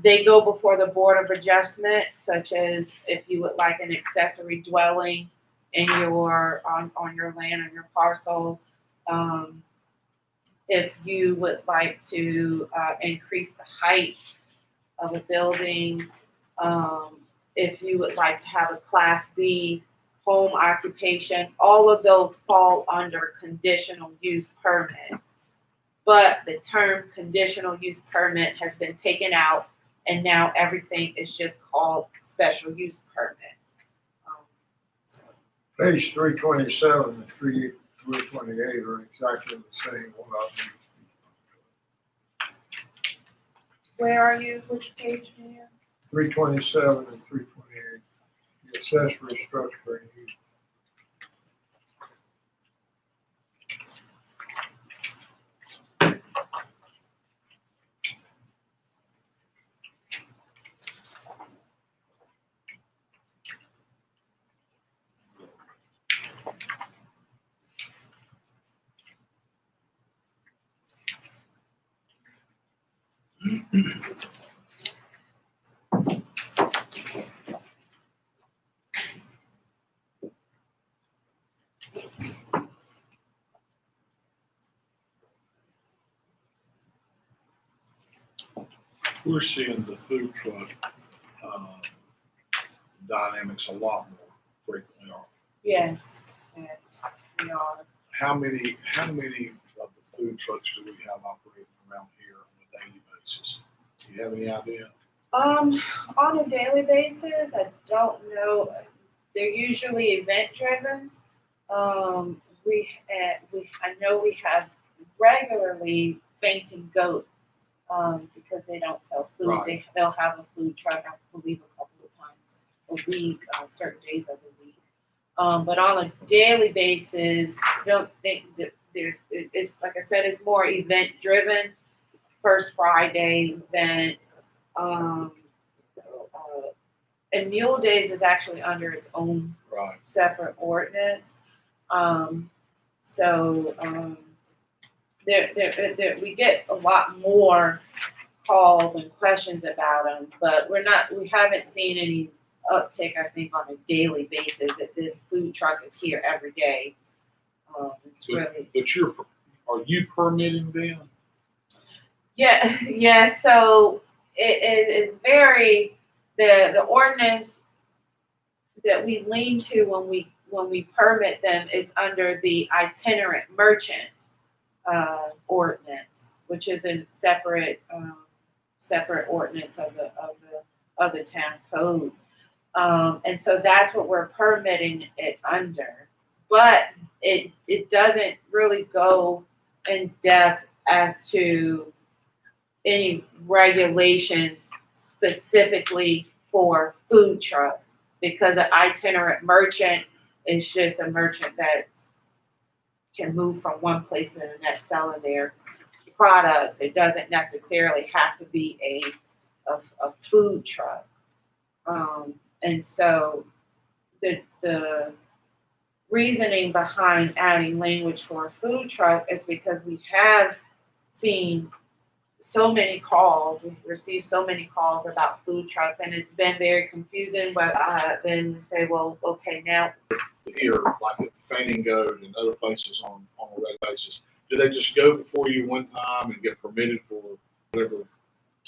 They go before the Board of Adjustment, such as if you would like an accessory dwelling in your on your land, on your parcel. If you would like to increase the height of a building, if you would like to have a Class B home occupation, all of those fall under conditional use permits. But the term conditional use permit has been taken out, and now everything is just called special use permit. Page 327 and 328 are exactly the same. Where are you? Which page, Mayor? 327 and 328, the accessory structure and use. We're seeing the food truck, dynamics a lot more frequently. Yes, yes, we are. How many of the food trucks do we have operating around here on a daily basis? Do you have any idea? On a daily basis, I don't know. They're usually event driven. I know we have regularly fainting goat, because they don't sell food. Right. They'll have a food truck, I believe, a couple of times a week, certain days of the week. But on a daily basis, I don't think that it's like I said, it's more event driven. First Friday event, and Mule Days is actually under its own Right. separate ordinance. We get a lot more calls and questions about them, but we haven't seen any uptick, I think, on a daily basis that this food truck is here every day. It's really, But are you permitting them? yeah, so it's very, the ordinance that we lean to when we permit them is under the itinerant merchant ordinance, which is a separate ordinance of the town code. And so that's what we're permitting it under. But it doesn't really go in depth as to any regulations specifically for food trucks, because an itinerant merchant is just a merchant that can move from one place to the next selling their products. It doesn't necessarily have to be a food truck. And so the reasoning behind adding language for a food truck is because we have seen so many calls, we've received so many calls about food trucks, and it's been very confusing. But then we say, well, okay, now Here, like at Fainting Goat and other places on a regular basis, do they just go before you one time and get permitted for whatever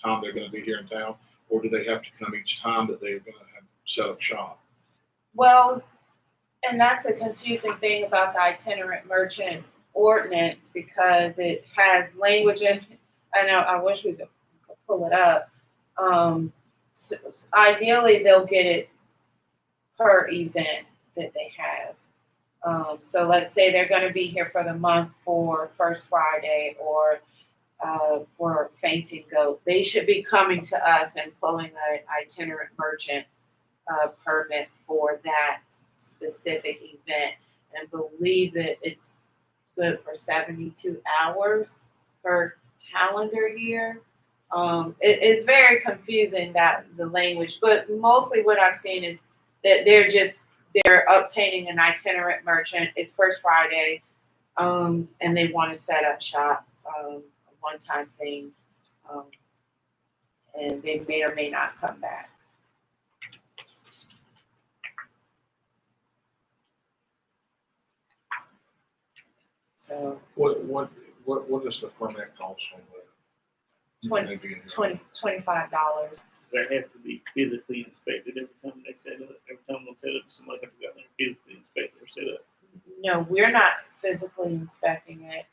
time they're going to be here in town, or do they have to come each time that they're going to have set up shop? well, and that's a confusing thing about the itinerant merchant ordinance, because it has language in. I know. I wish we could pull it up. So ideally, they'll get it per event that they have. So let's say they're going to be here for the month for First Friday or for Fainting Goat. They should be coming to us and pulling an itinerant merchant permit for that specific event. And I believe that it's good for 72 hours per calendar year. It's very confusing, that the language, but mostly what I've seen is that they're obtaining an itinerant merchant. It's First Friday, and they want to set up shop, a one-time thing, and they may or may not come back. So What does the permit cost on that? $25. Does that have to be physically inspected every time they set up? Every time one set up, somebody have to go out there and physically inspect their setup? No, we're not physically inspecting it.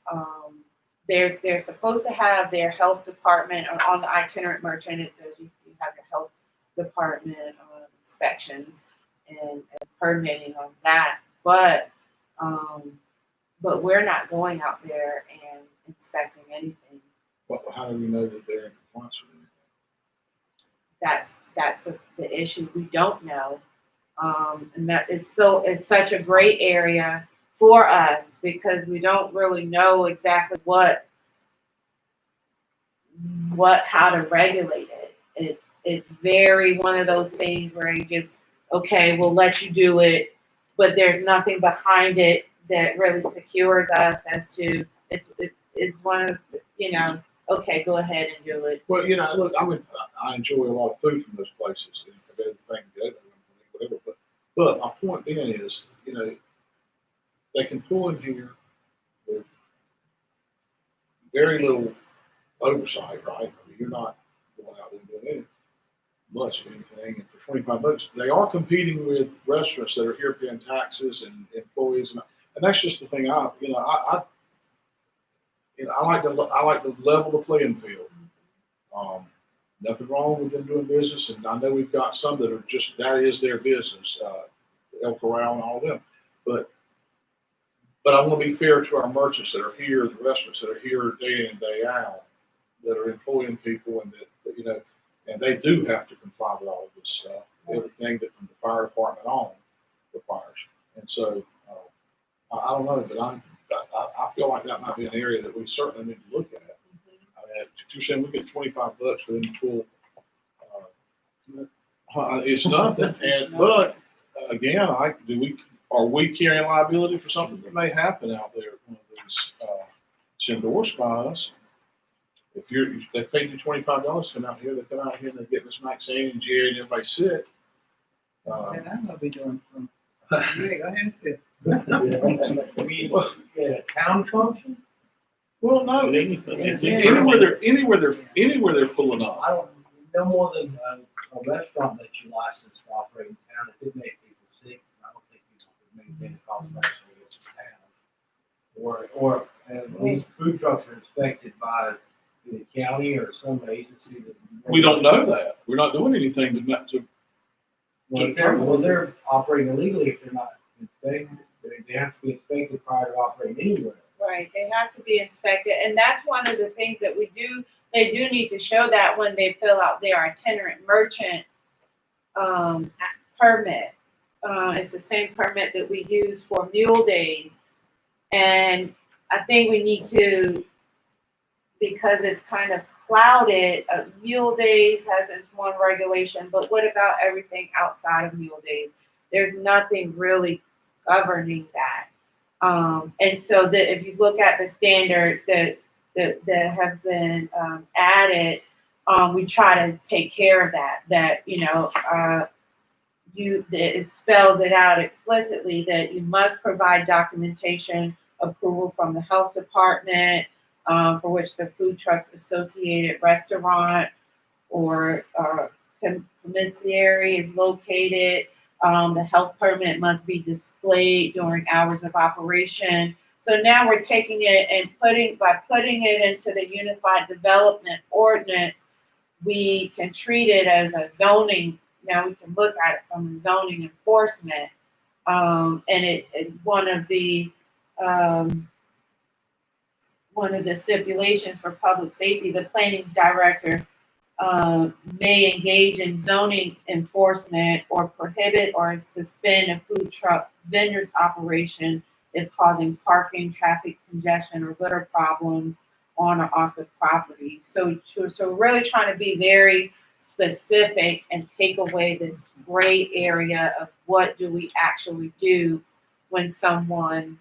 They're supposed to have their health department on the itinerant merchant. It says you have your health department inspections and permitting on that. But we're not going out there and inspecting anything. Well, how do we know that they're in compliance with it? That's the issue. We don't know, and that it's such a gray area for us, because we don't really know exactly how to regulate it. It's very one of those things where you just, okay, we'll let you do it, but there's nothing behind it that really secures us as to it's one of okay, go ahead and do it. Well, look, I enjoy a lot of food from those places, and if everything good, whatever. But my point being is, they can pull in here with very little oversight, right? I mean, you're not going out there doing anything, much of anything, and for $25, they are competing with restaurants that are here paying taxes and employees, and that's just the thing. I like to level the playing field. Nothing wrong with them doing business, and I know we've got some that are just that is their business, El Corral and all of them. But I want to be fair to our merchants that are here, the restaurants that are here day in and day out, that are employing people, and that and they do have to comply with all of this stuff, everything that from the fire department on requires. And so I don't know, but I feel like that might be an area that we certainly need to look at. I mean, if you're saying we get $25 for them to pull, it's nothing. But again, are we carrying liability for something that may happen out there at one of these it's endorsed by us? If they paid you $25 to come out here, they come out here and they get Miss Maxine and Jerry and everybody sick. And I'm gonna be doing some. Yeah, go ahead too. I mean, at a town function? Well, no, anywhere they're pulling up. I don't, no more than a restaurant that you license to operate in town, if it makes people sick, I don't think you should maintain a conversation with the town. Or these food trucks are inspected by the county or some agency that. We don't know that. We're not doing anything to Well, they're operating illegally if they're not inspected. They have to be inspected prior to operating anywhere. Right, they have to be inspected, and that's one of the things that we do. They do need to show that when they fill out their itinerant merchant permit. It's the same permit that we use for mule days, and I think we need to, because it's kind of clouded. Mule days has its one regulation, but what about everything outside of mule days? There's nothing really governing that. And so that if you look at the standards that have been added, we try to take care of that. It spells it out explicitly that you must provide documentation approval from the health department for which the food truck's associated restaurant or commissary is located. The health permit must be displayed during hours of operation. So now we're taking it and by putting it into the Unified Development Ordinance, we can treat it as a zoning. Now we can look at it from a zoning enforcement. And one of the stipulations for public safety, the planning director may engage in zoning enforcement or prohibit or suspend a food truck vendor's operation if causing parking, traffic congestion, or litter problems on or off the property. So really trying to be very specific and take away this gray area of what do we actually do when someone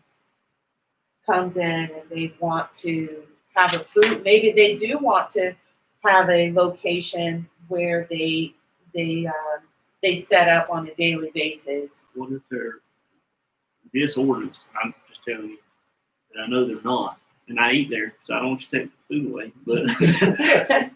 comes in and they want to have a food, maybe they do want to have a location where they set up on a daily basis. What if they're this ordinance? I'm just telling you that I know they're not, and I eat there, so I don't want you to take the food away. But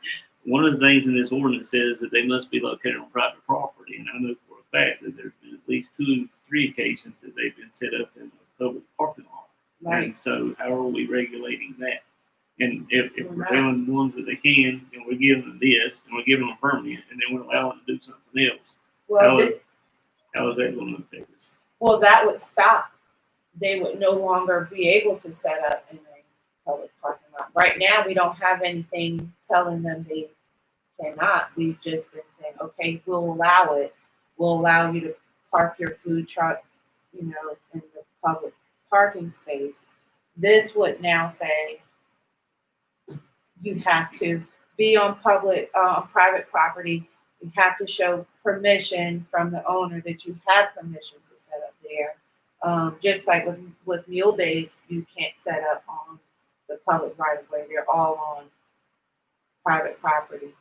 one of the things in this ordinance says that they must be located on private property, and I know for a fact that there's been at least 2 or 3 occasions that they've been set up in a public parking lot. Right. And so, how are we regulating that? And if we're Right. telling the ones that they can, and we're giving them this, and we're giving them a permit, and then we're allowing them to do something else, Well, how is that going to affect us? well, that would stop. They would no longer be able to set up in a public parking lot. Right now, we don't have anything telling them they cannot. We've just been saying, okay, we'll allow it. We'll allow you to park your food truck, in the public parking space. This would now say you have to be on private property. You have to show permission from the owner that you have permission to set up there. Just like with mule days, you can't set up on the public right of way. They're all on private property.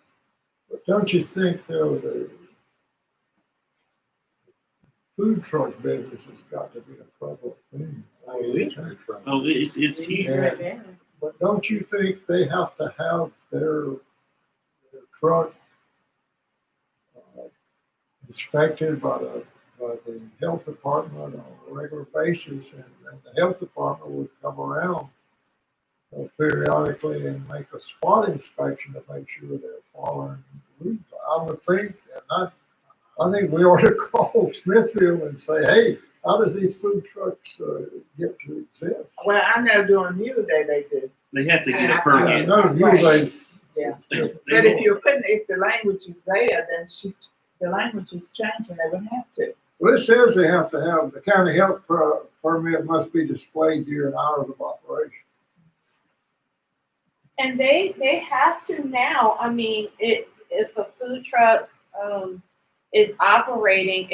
But don't you think though, the food truck business has got to be a public thing? Oh, it's huge. Yeah. But don't you think they have to have their truck inspected by the health department on a regular basis, and the health department would come around periodically and make a spot inspection to make sure they're following the rules? I would think, and I think we ought to call Smithfield and say, hey, how does these food trucks get to exist? Well, I know during Mule Day they do. They have to get a Yeah, I permit. know you guys. Yeah. They But if will. if the language is there, then the language is changing, they would have to. Well, it says they have to have, the county health permit must be displayed during hours of operation. And they have to now. I mean, if a food truck is operating,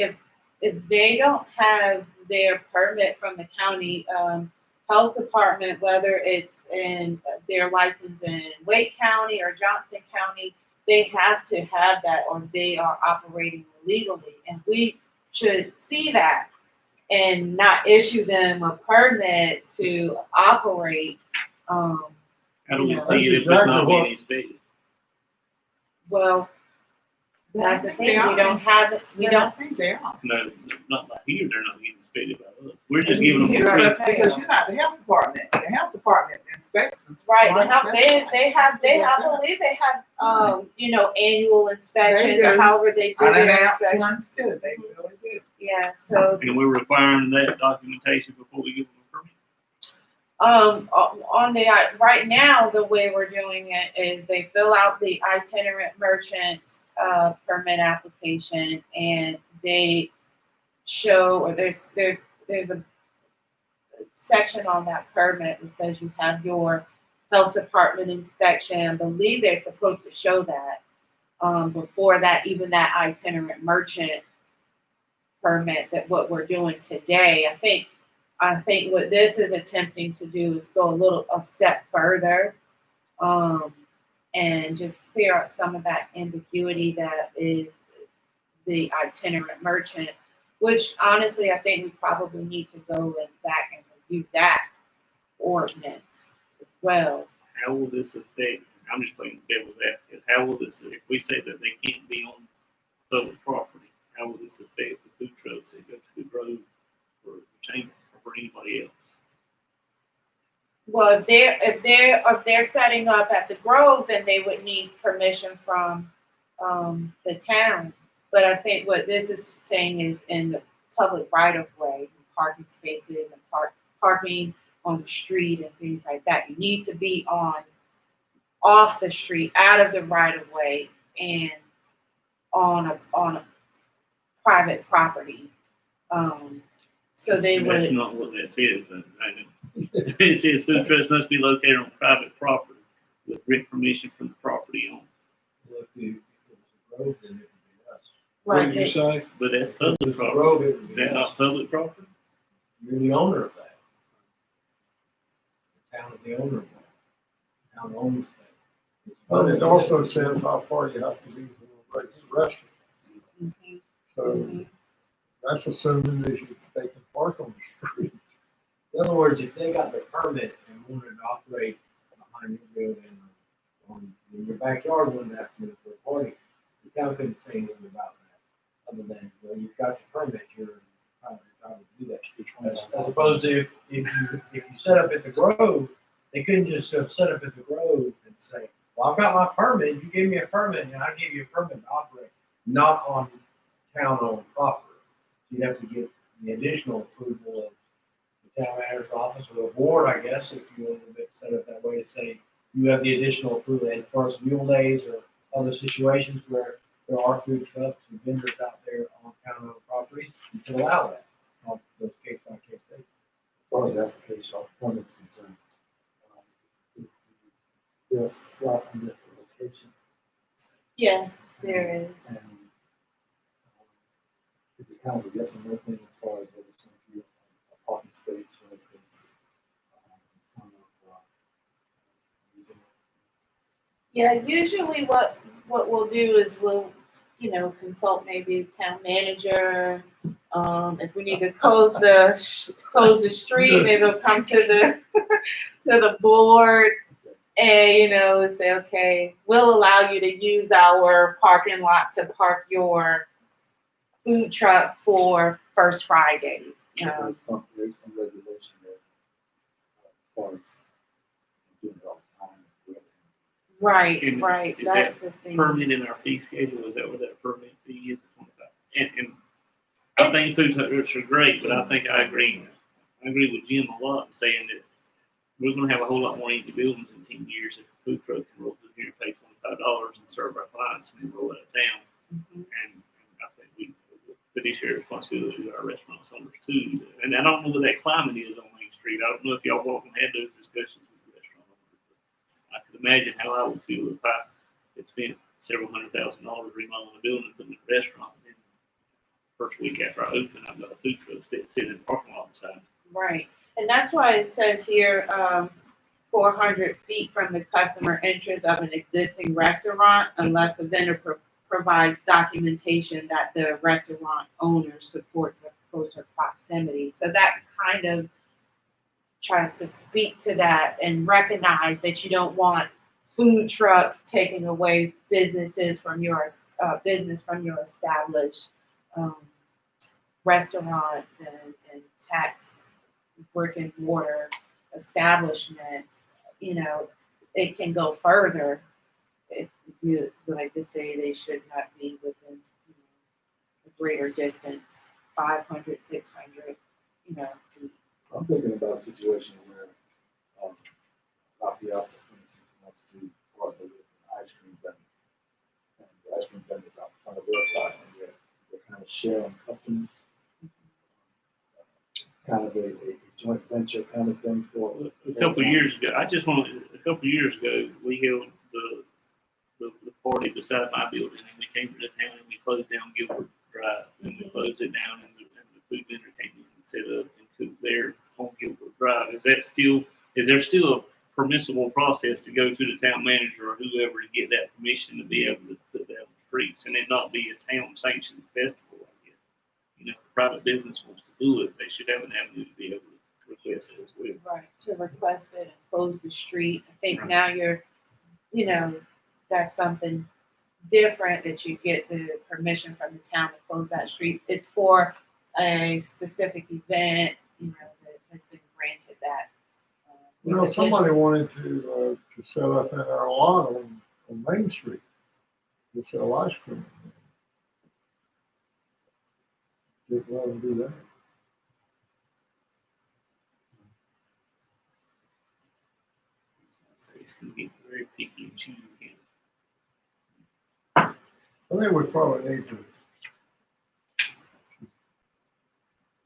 if they don't have their permit from the county health department, whether it's in their license in Wake County or Johnson County, they have to have that, or they are operating illegally. And we should see that and not issue them a permit to operate. How do we Yeah. see it if it's That's not exactly being inspected? Well, that's the I think thing. they We are. don't have it. We I don't. think they are. No, not by here. They're not getting inspected by us. We're just giving them You a know, free. because you're not the health department. The health department inspects them. Right, Right, they have, I believe they have, annual inspections They or do. however they do their Unannounced inspections. ones too, they really do. Yeah, so, And we're requiring that documentation before we give them a permit. on the, right now, the way we're doing it is they fill out the itinerant merchant, permit application, and they show, or there's a section on that permit that says you have your health department inspection. I believe they're supposed to show that before that, even that itinerant merchant permit, that what we're doing today. I think what this is attempting to do is go a step further, and just clear up some of that ambiguity that is the itinerant merchant, which honestly, I think we probably need to go back and review that ordinance as well. How will this affect? I'm just playing devil's advocate. How will this, if we say that they can't be on public property, how will this affect the food trucks that go to the grove or the chamber or for anybody else? Well, if they're setting up at the Grove, then they would need permission from the town. But I think what this is saying is in the public right of way, parking spaces and parking on the street and things like that. You need to be off the street, out of the right of way, and on a private property. So they would. That's not what that says. It says food trucks must be located on private property with written permission from the property owner. Well, if it was a grove, then it would be us. What Right, did you say? But that's If it public was a property. grove, it would Is be that not us. public property? You're the owner of that. The town is the owner of that. The town owns that. It's But public. it also says how far you have to be from the restaurant. Mhm. So that's assuming that they can park on the street. In other words, if they got the permit and wanted to operate behind your building or in your backyard one afternoon for a party, the town couldn't say anything about that, other than, well, you've got your permit, you're entitled to do that. As opposed to if you set up at the Grove, they couldn't just set up at the Grove and say, well, I've got my permit, you gave me a permit, and I gave you a permit to operate, not on town-owned property. You'd have to get the additional approval of the town manager's office or the board, I guess, if you want to set up that way to say you have the additional approval. And for us, mule days or other situations where there are food trucks and vendors out there on town-owned properties, you can allow that on those case-by-case basis. As far as the application of permits concerned, there's slightly different location. Yes, there is. And it becomes a yes and no thing as far as whether it's going to be a parking space, for instance, kind of, using Yeah, usually what we'll do is we'll, consult maybe the town manager. If we need to close the street, maybe we'll come to the, to the board and, say, okay, we'll allow you to use our parking lot to park your food truck for First Fridays. There's some regulation that, as far as doing it all the time. Right, And right, is that's the thing. Permit in our fee schedule, is that what that permit fee is? And I think food trucks are great, but I think I agree with Jim a lot in saying that we're gonna have a whole lot more empty buildings in 10 years if a food truck can roll through here and pay $25 and serve our clients and then roll out of town. Mhm. And I think we, fiduciary responsibility to our restaurants owners too. And I don't know what that climate is on Main Street. I don't know if y'all walk and had those discussions with the restaurant owners. I could imagine how I would feel if I had spent several $100,000 remodeling a building and putting in a restaurant. And first week after I open, I've got a food truck sitting in the parking lot beside me. Right, and that's why it says here, 400 feet from the customer entrance of an existing restaurant, unless the vendor provides documentation that the restaurant owner supports a closer proximity. So that kind of tries to speak to that and recognize that you don't want food trucks taking away business from your established restaurants and tax brick and mortar establishments. It can go further if you like to say they should not be within a greater distance, 500, 600, feet. I'm thinking about a situation where, Lafayette, for instance, wants to partner with an ice cream vendor. And the ice cream vendor is out in front of their spot, and they're kind of sharing customers. Kind of a joint venture kind of thing for. A couple of years ago, we held the party beside my building, and we came to the town and we closed down Gilbert Drive, and we closed it down, and the food vendor came in and set up and cooked there on Gilbert Drive. Is there still a permissible process to go to the town manager or whoever to get that permission to be able to put that on the streets and it not be a town sanctioned festival? I guess if a private business wants to do it, they should have an avenue to be able to request it as well. Right, to request it and close the street. I think Right. now you're, that's something different that you get the permission from the town to close that street. It's for a specific event, that has been granted that. Somebody wanted to set up in our lot on Main Street to sell ice cream. Didn't let them do that. It's going to get very picky and choosy. I think we probably need to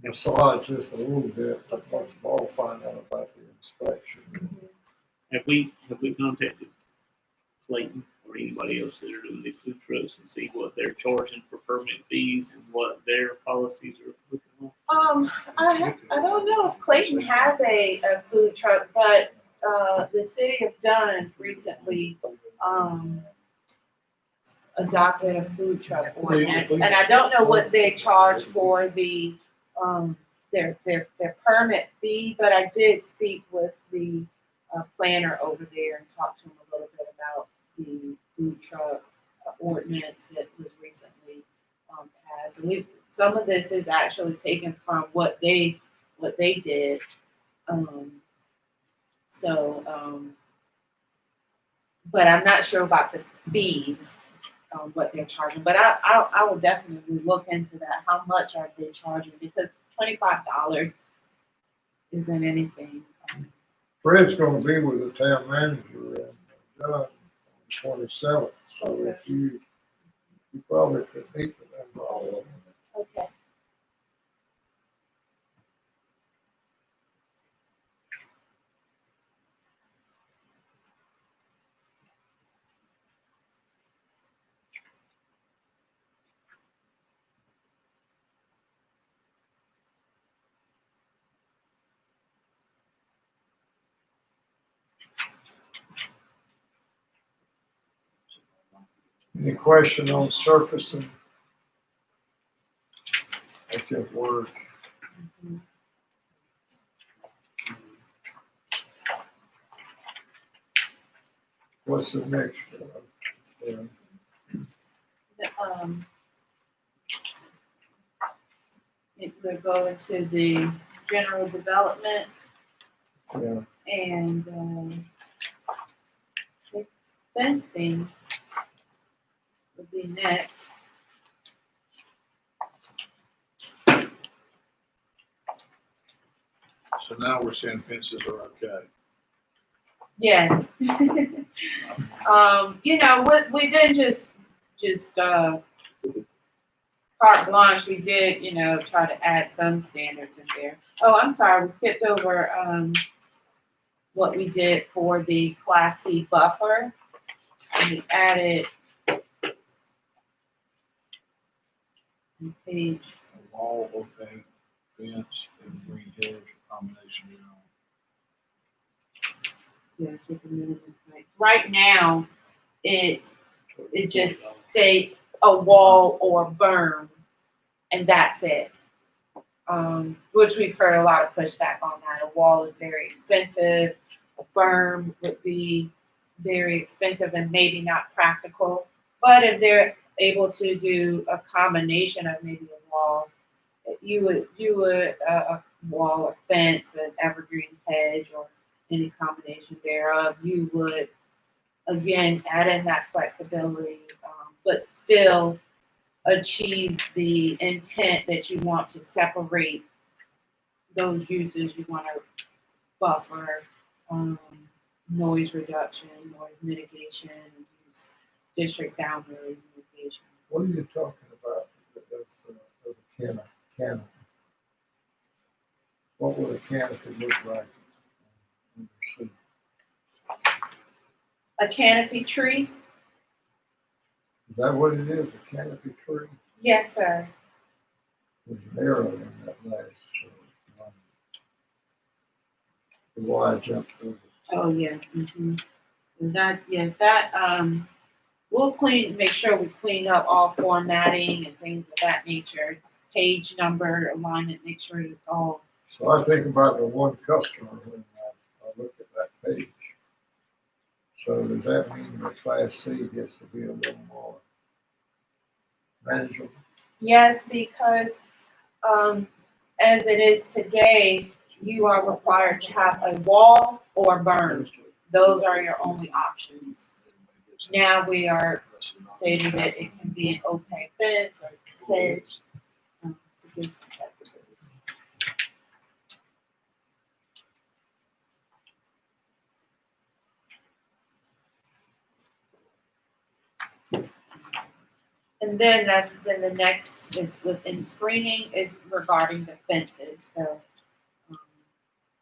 massage this a little bit, but most of all, find out about the inspection. Have we contacted Clayton or anybody else that are doing these food trucks and see what they're charging for permit fees and what their policies are looking like? I don't know if Clayton has a food truck, but the city of Dunn recently adopted a food truck ordinance, and I don't know what they charge for the their permit fee, but I did speak with the planner over there and talked to him a little bit about the food truck ordinance that was recently passed. And some of this is actually taken from what they did. But I'm not sure about the fees, what they're charging. But I will definitely look into that. How much are they charging? Because $25 isn't anything. Fred's gonna be with the town manager and John on 27th, so if you probably could meet with them all. Okay. Any question on surfacing? That's just word. What's the next one? It would go into the general development Yeah, and, fencing would be next. So now we're saying fences are okay. Yes. You know, we didn't just, carte blanche, we did, you know, try to add some standards in there. Oh, I'm sorry, we skipped over, what we did for the Class C buffer. And we added on page, A wall, okay, fence, and green hedge, combination thereof. yes, with the minimum height. Right now, it just states a wall or berm, and that's it. Which we've heard a lot of pushback on that. A wall is very expensive. A berm would be very expensive and maybe not practical. But if they're able to do a combination of maybe a wall, you would a wall or fence, an evergreen hedge, or any combination thereof, you would again add in that flexibility, but still achieve the intent that you want to separate those uses. You want to buffer, noise reduction, noise mitigation, use district boundary mitigation. what are you talking about? That's canopy. What would a canopy look like? A canopy tree? Is that what it is, a canopy tree? Yes, sir. There's an arrow in that last one. The wire jumped over. Oh, yes. That, yes, we'll make sure we clean up all formatting and things of that nature. Page number, alignment, make sure it's all. So I think about the one customer when I look at that page. So does that mean the Class C gets to be a little more manageable? Yes, because, as it is today, you are required to have a wall or berm. Those are your only options. Now we are stating that it can be an opaque fence or hedge. To give some flexibility. And then the next is within screening is regarding the fences. So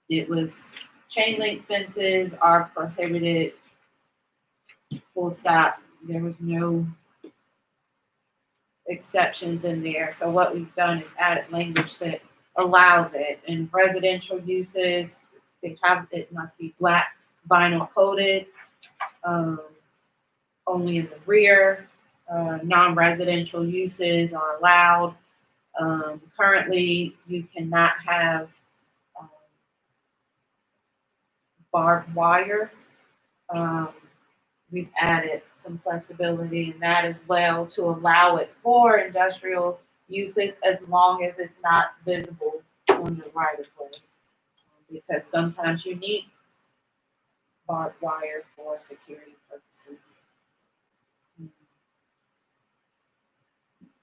it was chain link fences are prohibited, full stop. There was no exceptions in there. So what we've done is added language that allows it. In residential uses, it must be black vinyl coated, only in the rear. Non-residential uses are allowed. Currently, you cannot have barbed wire. We've added some flexibility in that as well to allow it for industrial uses as long as it's not visible on the right of way. Because sometimes you need barbed wire for security purposes.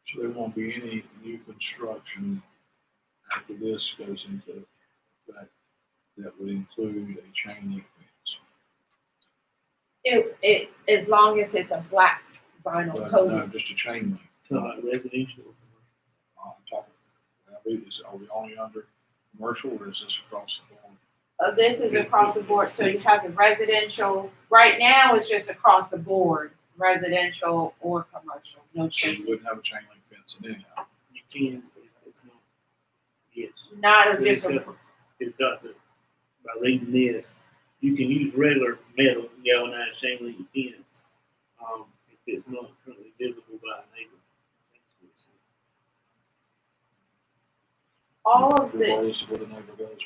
So there won't be any new construction after this goes into effect that would include a chain link fence. It as long as it's a black vinyl But coating. no, just a chain link. Talking about residential. I'm talking, are we only under commercial or is this across the board? This is across the board, so you have the residential, right now it's just across the board, residential or commercial, no So change. you wouldn't have a chain link fence in anyhow. You can, but it's not. Yes. Not just, It's got the, by reading this, you can use regular metal galvanized chain link fence. it's not currently visible by a neighbor. All of the, Regardless of where the neighbor goes.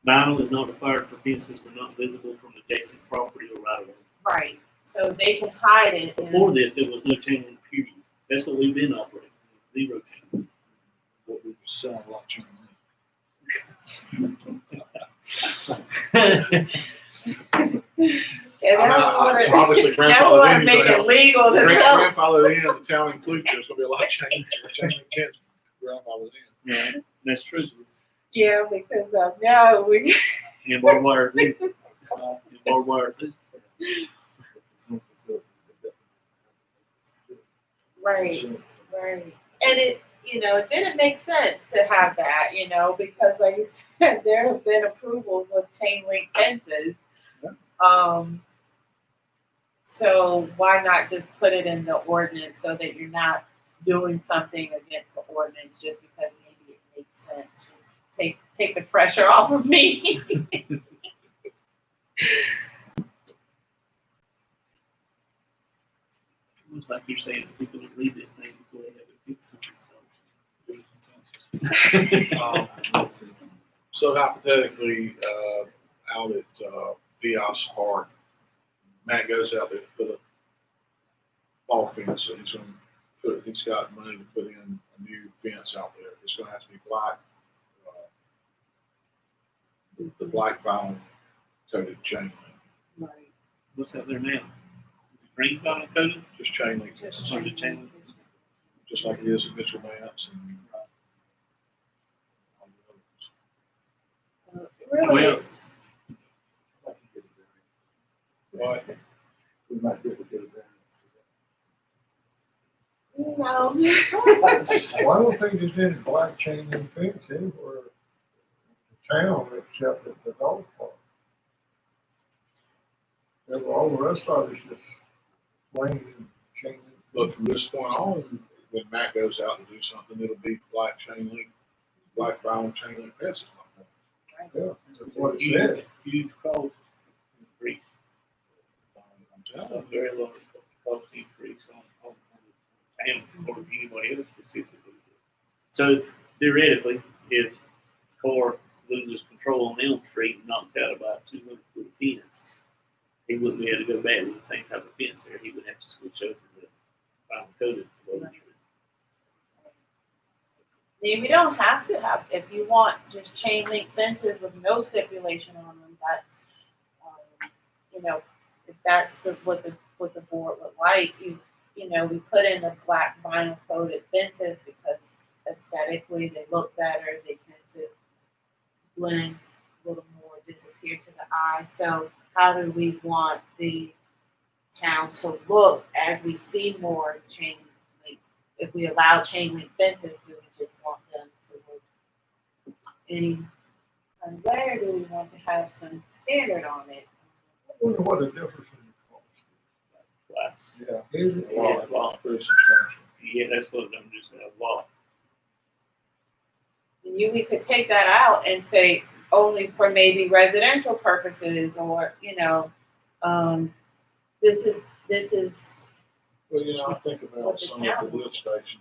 Vinyl is not required for fences when not visible from adjacent property or right of way. right, so they can hide it. Before this, there was no chain link period. That's what we've been operating, 0 chain. What we sell a lot of chain And now we Obviously, want to make it legal to sell. grandfather in, the town includes, there's gonna be a lot of chain link fence grandfather in. Yeah, that's true. Yeah, because now we. And barbed wire, too. And barbed wire, too. Right, right. And it, it didn't make sense to have that, because like you said, there have been approvals with chain link fences. So why not just put it in the ordinance so that you're not doing something against the ordinance just because maybe it makes sense? Just take the pressure off of me. Looks like you're saying that people would read this thing before they have it fixed. So hypothetically, out at, Vios Park, Matt goes out there to put a ball fence, and he's got money to put in a new fence out there. It's gonna have to be black, the black vinyl coated chain link, Right. What's out there now? Is it green vinyl coated? just chain link, Just chain link. just like it is at Mitchell Vance and. Really? What? We might be able to get it down. No. Well, I don't think there's any black chain link fence anywhere in town except at the dog park. And all the rest of it's just plain chain link. But from this point on, when Matt goes out and do something, it'll be black chain link, black vinyl chain link fences. Yeah, that's what it says. Huge cost increase. I'm telling A very large cost increase on the town or anybody else specifically. So theoretically, if car loses control on Elm Street and knocks out about 200-foot fence, he wouldn't be able to go back with the same type of fence there. He would have to switch over to vinyl coated. We don't have to have, if you want just chain link fences with no stipulation on them, that's, if that's what the board would like, we put in the black vinyl coated fences because aesthetically they look better, they tend to blend a little more, disappear to the eye. So how do we want the town to look as we see more chain link? If we allow chain link fences, do we just want them to look any kind of way, or do we want to have some standard on it? I wonder what the difference in the cost Glass. is. Yeah, is it? Yeah, a lot, pretty substantial. Yeah, that's what I'm just saying, a lot. We could take that out and say only for maybe residential purposes, or this is Well, I think about What the some town of the lift stations